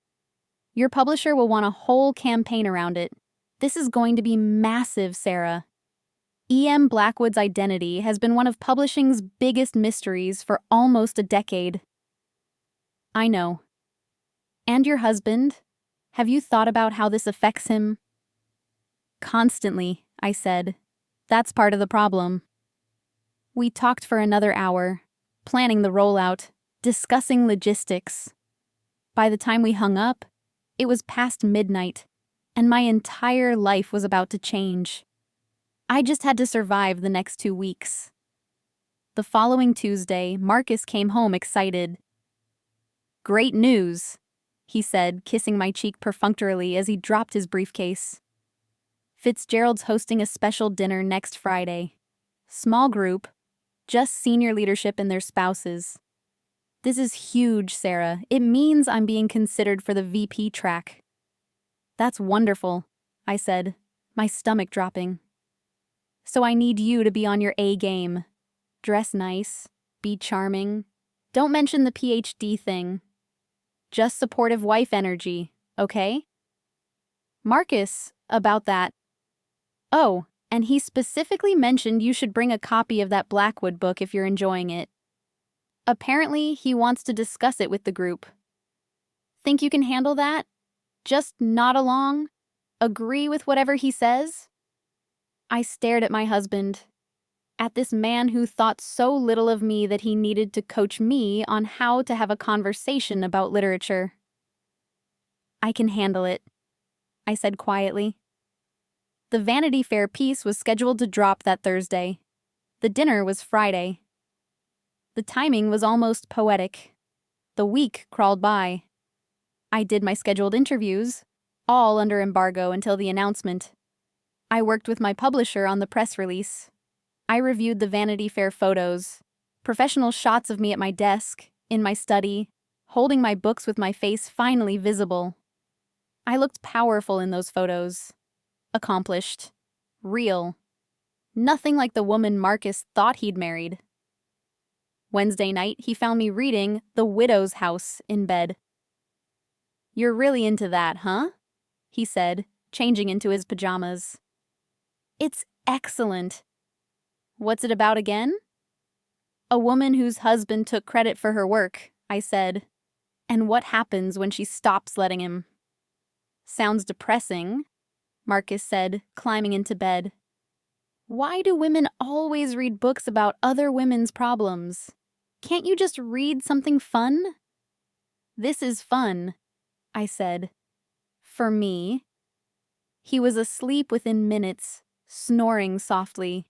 Your publisher will want a whole campaign around it. This is going to be massive, Sarah. E.M. Blackwood's identity has been one of publishing's biggest mysteries for almost a decade. I know. And your husband? Have you thought about how this affects him? Constantly, I said. That's part of the problem. We talked for another hour, planning the rollout, discussing logistics. By the time we hung up, it was past midnight, and my entire life was about to change. I just had to survive the next 2 weeks. The following Tuesday, Marcus came home excited. "Great news," he said, kissing my cheek perfunctorily as he dropped his briefcase. "Fitzgerald's hosting a special dinner next Friday. Small group, just senior leadership and their spouses. This is huge, Sarah. It means I'm being considered for the VP track." "That's wonderful," I said, my stomach dropping. "So I need you to be on your A game. Dress nice, be charming. Don't mention the PhD thing. Just supportive wife energy, okay?" "Marcus, about that." "Oh, and he specifically mentioned you should bring a copy of that Blackwood book if you're enjoying it. Apparently, he wants to discuss it with the group. Think you can handle that? Just nod along? Agree with whatever he says?" I stared at my husband, at this man who thought so little of me that he needed to coach me on how to have a conversation about literature. "I can handle it," I said quietly. The Vanity Fair piece was scheduled to drop that Thursday. The dinner was Friday. The timing was almost poetic. The week crawled by. I did my scheduled interviews, all under embargo until the announcement. I worked with my publisher on the press release. I reviewed the Vanity Fair photos, professional shots of me at my desk, in my study, holding my books with my face finally visible. I looked powerful in those photos. Accomplished. Real. Nothing like the woman Marcus thought he'd married. Wednesday night, he found me reading The Widow's House in bed. "You're really into that, huh?" he said, changing into his pajamas. "It's excellent." "What's it about again?" "A woman whose husband took credit for her work," I said. "And what happens when she stops letting him?" "Sounds depressing," Marcus said, climbing into bed. "Why do women always read books about other women's problems? Can't you just read something fun?" "This is fun," I said. "For me." He was asleep within minutes, snoring softly.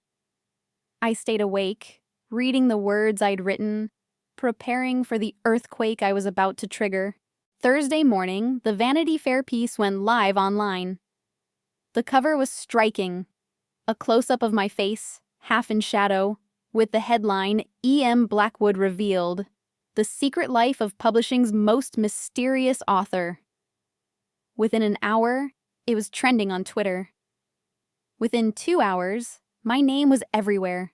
I stayed awake, reading the words I'd written, preparing for the earthquake I was about to trigger. Thursday morning, the Vanity Fair piece went live online. The cover was striking. A close-up of my face, half in shadow, with the headline, "E.M. Blackwood Revealed, The Secret Life of Publishing's Most Mysterious Author." Within an hour, it was trending on Twitter. Within 2 hours, my name was everywhere.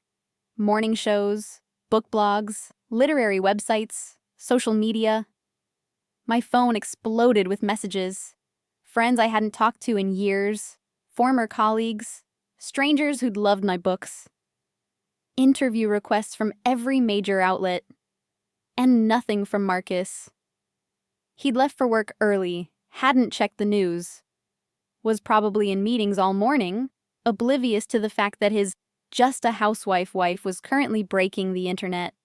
Morning shows, book blogs, literary websites, social media. My phone exploded with messages. Friends I hadn't talked to in years, former colleagues, strangers who'd loved my books. Interview requests from every major outlet. And nothing from Marcus. He'd left for work early, hadn't checked the news, was probably in meetings all morning, oblivious to the fact that his just a housewife wife was currently breaking the internet.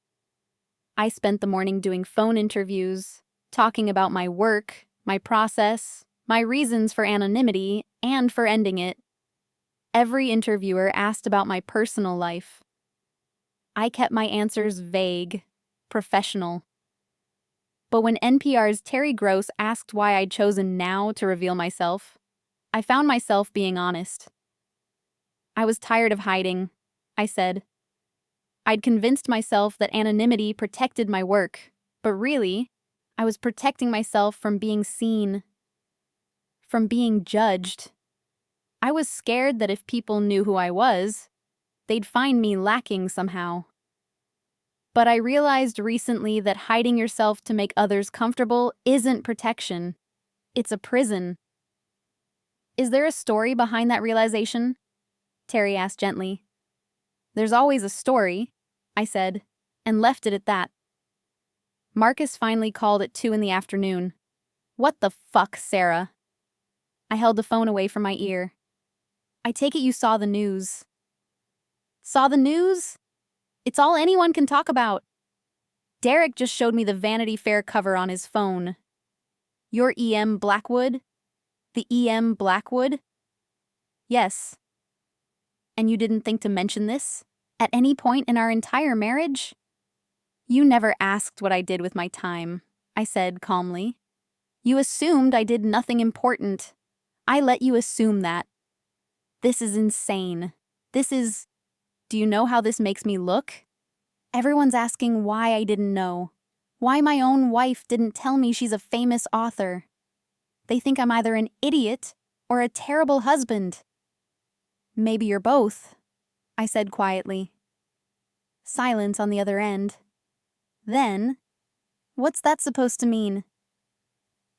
I spent the morning doing phone interviews, talking about my work, my process, my reasons for anonymity, and for ending it. Every interviewer asked about my personal life. I kept my answers vague, professional. But when NPR's Terry Gross asked why I'd chosen now to reveal myself, I found myself being honest. I was tired of hiding, I said. I'd convinced myself that anonymity protected my work, but really, I was protecting myself from being seen, from being judged. I was scared that if people knew who I was, they'd find me lacking somehow. But I realized recently that hiding yourself to make others comfortable isn't protection. It's a prison. Is there a story behind that realization? Terry asked gently. There's always a story, I said, and left it at that. Marcus finally called at 2 in the afternoon. What the fuck, Sarah? I held the phone away from my ear. I take it you saw the news. Saw the news? It's all anyone can talk about. Derek just showed me the Vanity Fair cover on his phone. Your E.M. Blackwood? The E.M. Blackwood? Yes. And you didn't think to mention this? At any point in our entire marriage? You never asked what I did with my time, I said calmly. You assumed I did nothing important. I let you assume that. This is insane. Do you know how this makes me look? Everyone's asking why I didn't know. Why my own wife didn't tell me she's a famous author. They think I'm either an idiot or a terrible husband. Maybe you're both, I said quietly. Silence on the other end. Then, what's that supposed to mean?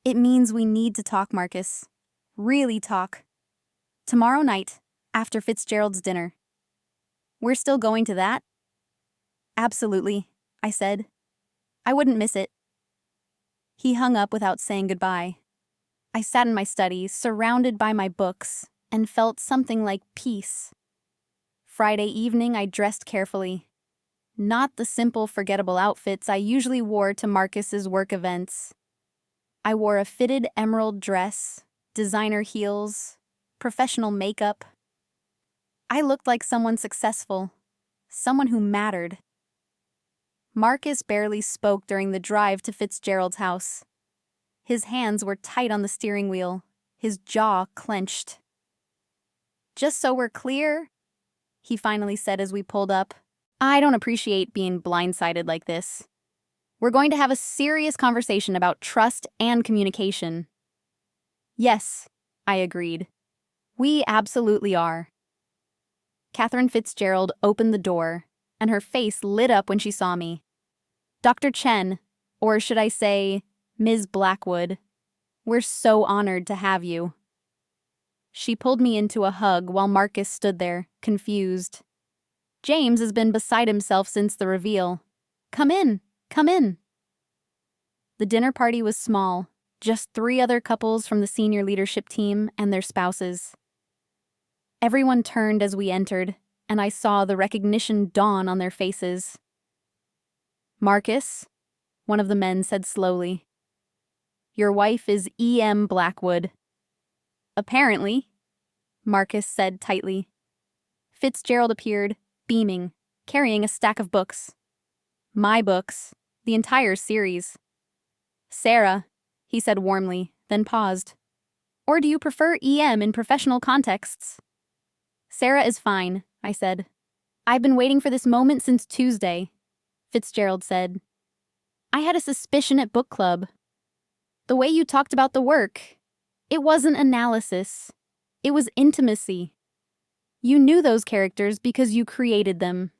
It means we need to talk, Marcus. Really talk. Tomorrow night, after Fitzgerald's dinner. We're still going to that? Absolutely, I said. I wouldn't miss it. He hung up without saying goodbye. I sat in my study, surrounded by my books, and felt something like peace. Friday evening, I dressed carefully. Not the simple, forgettable outfits I usually wore to Marcus's work events. I wore a fitted emerald dress, designer heels, professional makeup. I looked like someone successful, someone who mattered. Marcus barely spoke during the drive to Fitzgerald's house. His hands were tight on the steering wheel, his jaw clenched. Just so we're clear, he finally said as we pulled up, I don't appreciate being blindsided like this. We're going to have a serious conversation about trust and communication. Yes, I agreed. We absolutely are. Catherine Fitzgerald opened the door, and her face lit up when she saw me. Dr. Chen, or should I say, Ms. Blackwood, we're so honored to have you. She pulled me into a hug while Marcus stood there, confused. James has been beside himself since the reveal. Come in, come in. The dinner party was small, just 3 other couples from the senior leadership team and their spouses. Everyone turned as we entered, and I saw the recognition dawn on their faces. Marcus, one of the men said slowly, your wife is E.M. Blackwood. Apparently, Marcus said tightly. Fitzgerald appeared, beaming, carrying a stack of books. My books, the entire series. Sarah, he said warmly, then paused. Or do you prefer E.M. in professional contexts? Sarah is fine, I said. I've been waiting for this moment since Tuesday, Fitzgerald said. I had a suspicion at book club. The way you talked about the work, it wasn't analysis. It was intimacy. You knew those characters because you created them.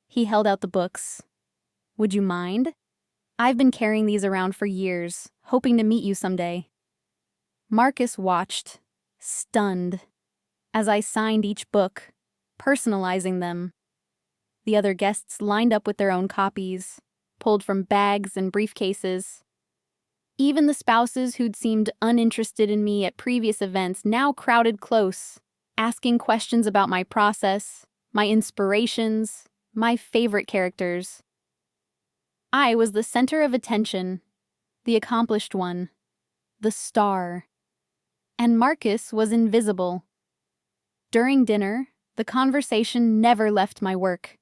He held out the books. Would you mind? I've been carrying these around for years, hoping to meet you someday. Marcus watched, stunned, as I signed each book, personalizing them. The other guests lined up with their own copies, pulled from bags and briefcases. Even the spouses who'd seemed uninterested in me at previous events now crowded close, asking questions about my process, my inspirations, my favorite characters. I was the center of attention, the accomplished one, the star. And Marcus was invisible. During dinner, the conversation never left my work.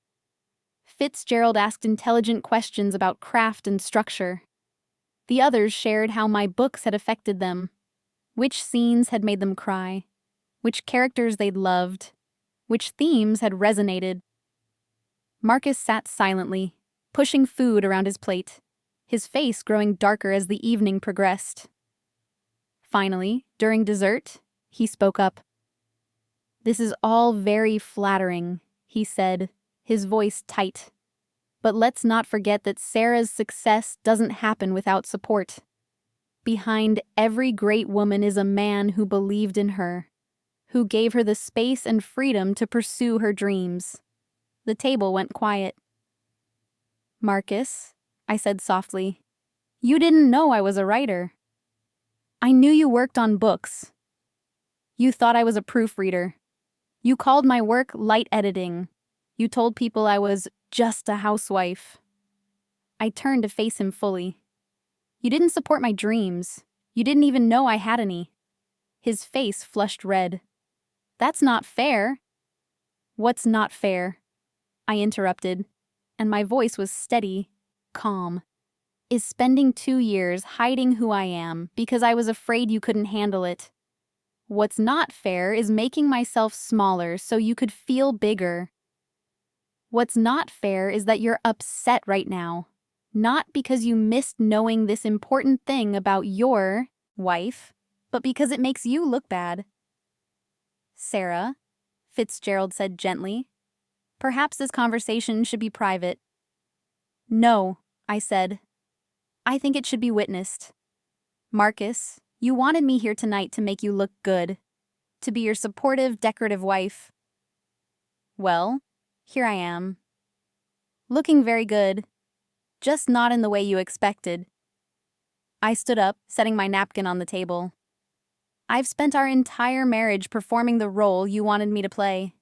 Fitzgerald asked intelligent questions about craft and structure. The others shared how my books had affected them, which scenes had made them cry, which characters they'd loved, which themes had resonated. Marcus sat silently, pushing food around his plate, his face growing darker as the evening progressed. Finally, during dessert, he spoke up. "This is all very flattering," he said, his voice tight. "But let's not forget that Sarah's success doesn't happen without support. Behind every great woman is a man who believed in her, who gave her the space and freedom to pursue her dreams." The table went quiet. "Marcus," I said softly, "you didn't know I was a writer. I knew you worked on books. You thought I was a proofreader. You called my work light editing. You told people I was just a housewife." I turned to face him fully. "You didn't support my dreams. You didn't even know I had any." His face flushed red. "That's not fair." "What's not fair?" I interrupted, and my voice was steady, calm. "Is spending 2 years hiding who I am because I was afraid you couldn't handle it. What's not fair is making myself smaller so you could feel bigger. What's not fair is that you're upset right now, not because you missed knowing this important thing about your wife, but because it makes you look bad." "Sarah," Fitzgerald said gently, "perhaps this conversation should be private." "No," I said. "I think it should be witnessed. Marcus, you wanted me here tonight to make you look good, to be your supportive, decorative wife. Well, here I am. Looking very good, just not in the way you expected." I stood up, setting my napkin on the table. "I've spent our entire marriage performing the role you wanted me to play.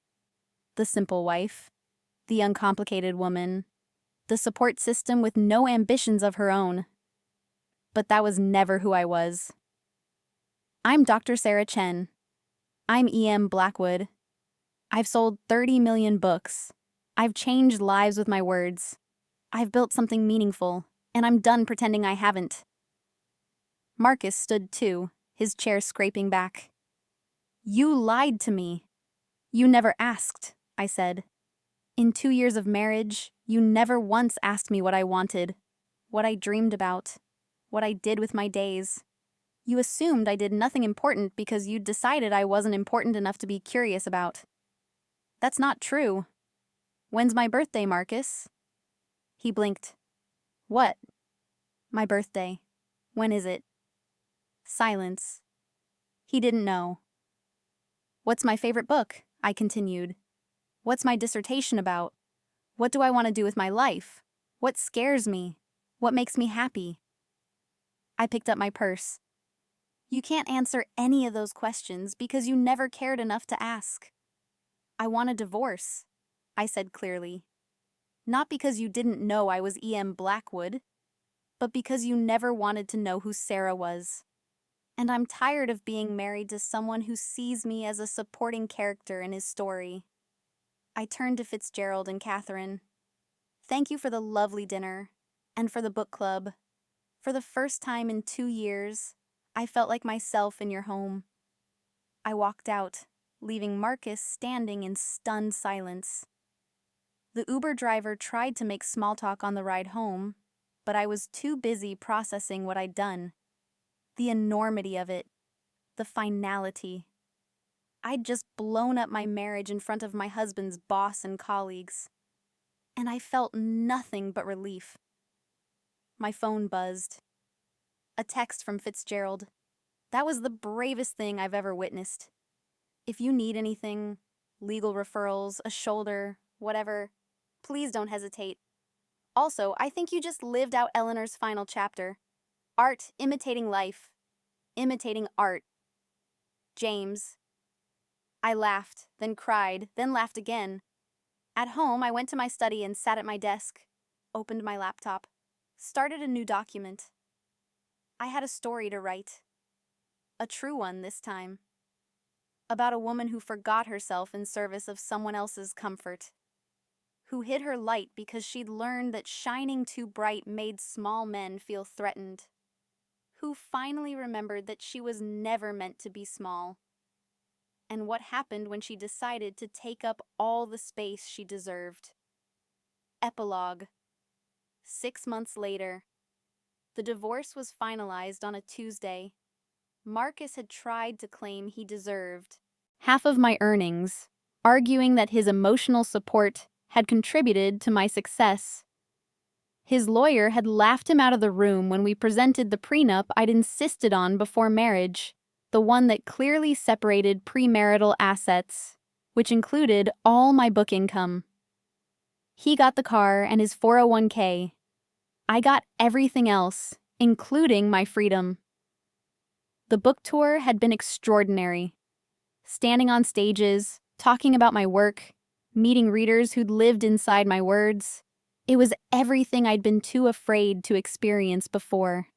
The simple wife, the uncomplicated woman, the support system with no ambitions of her own. But that was never who I was. I'm Dr. Sarah Chen. I'm E.M. Blackwood. I've sold 30 million books. I've changed lives with my words. I've built something meaningful, and I'm done pretending I haven't." Marcus stood too, his chair scraping back. "You lied to me." "You never asked," I said. "In 2 years of marriage, you never once asked me what I wanted, what I dreamed about, what I did with my days. You assumed I did nothing important because you'd decided I wasn't important enough to be curious about. That's not true. When's my birthday, Marcus?" He blinked. "What?" "My birthday. When is it?" Silence. He didn't know. "What's my favorite book?" I continued. "What's my dissertation about? What do I want to do with my life? What scares me? What makes me happy?" I picked up my purse. "You can't answer any of those questions because you never cared enough to ask. I want a divorce," I said clearly. "Not because you didn't know I was E.M. Blackwood, but because you never wanted to know who Sarah was. And I'm tired of being married to someone who sees me as a supporting character in his story." I turned to Fitzgerald and Catherine. "Thank you for the lovely dinner, and for the book club. For the first time in 2 years, I felt like myself in your home." I walked out, leaving Marcus standing in stunned silence. The Uber driver tried to make small talk on the ride home, but I was too busy processing what I'd done. The enormity of it, the finality. I'd just blown up my marriage in front of my husband's boss and colleagues, and I felt nothing but relief. My phone buzzed. A text from Fitzgerald. That was the bravest thing I've ever witnessed. "If you need anything, legal referrals, a shoulder, whatever, please don't hesitate. Also, I think you just lived out Eleanor's final chapter. Art imitating life. Imitating art. James." I laughed, then cried, then laughed again. At home, I went to my study and sat at my desk, opened my laptop, started a new document. I had a story to write. A true one this time. About a woman who forgot herself in service of someone else's comfort. Who hid her light because she'd learned that shining too bright made small men feel threatened. Who finally remembered that she was never meant to be small. And what happened when she decided to take up all the space she deserved. Epilogue. 6 months later. The divorce was finalized on a Tuesday. Marcus had tried to claim he deserved half of my earnings, arguing that his emotional support had contributed to my success. His lawyer had laughed him out of the room when we presented the prenup I'd insisted on before marriage, the one that clearly separated premarital assets, which included all my book income. He got the car and his 401k. I got everything else, including my freedom. The book tour had been extraordinary. Standing on stages, talking about my work, meeting readers who'd lived inside my words. It was everything I'd been too afraid to experience before.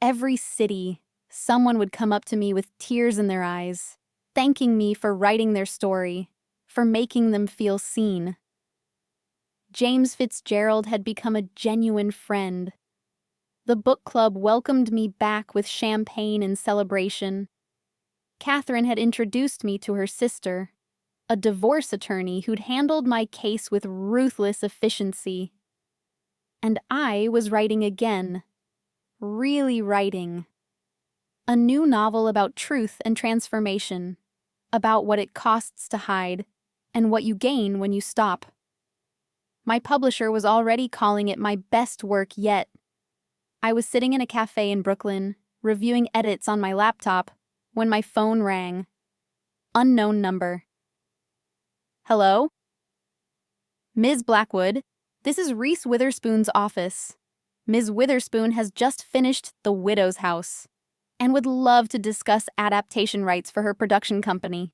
Every city, someone would come up to me with tears in their eyes, thanking me for writing their story, for making them feel seen. James Fitzgerald had become a genuine friend. The book club welcomed me back with champagne and celebration. Catherine had introduced me to her sister, a divorce attorney who'd handled my case with ruthless efficiency. And I was writing again, really writing. A new novel about truth and transformation, about what it costs to hide and what you gain when you stop. My publisher was already calling it my best work yet. I was sitting in a cafe in Brooklyn, reviewing edits on my laptop, when my phone rang. Unknown number. Hello? Ms. Blackwood, this is Reese Witherspoon's office. Ms. Witherspoon has just finished The Widow's House and would love to discuss adaptation rights for her production company.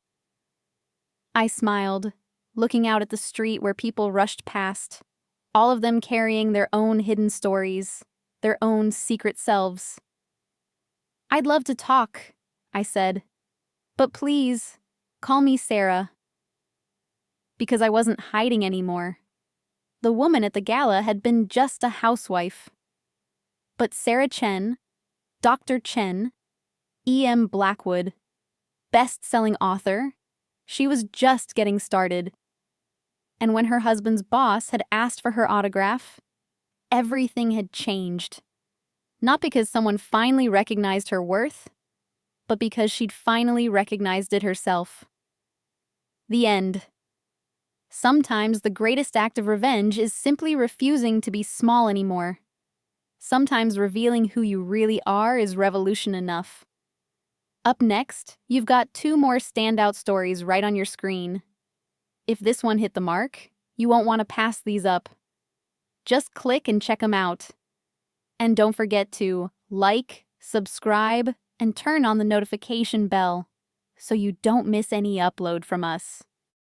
I smiled, looking out at the street where people rushed past, all of them carrying their own hidden stories, their own secret selves. I'd love to talk, I said, but please, call me Sarah. Because I wasn't hiding anymore. The woman at the gala had been just a housewife. But Sarah Chen, Dr. Chen, E.M. Blackwood, best-selling author, she was just getting started. And when her husband's boss had asked for her autograph, everything had changed. Not because someone finally recognized her worth, but because she'd finally recognized it herself. The end. Sometimes the greatest act of revenge is simply refusing to be small anymore. Sometimes revealing who you really are is revolution enough. Up next, you've got 2 more standout stories right on your screen. If this one hit the mark, you won't want to pass these up. Just click and check them out. And don't forget to like, subscribe, and turn on the notification bell so you don't miss any upload from us.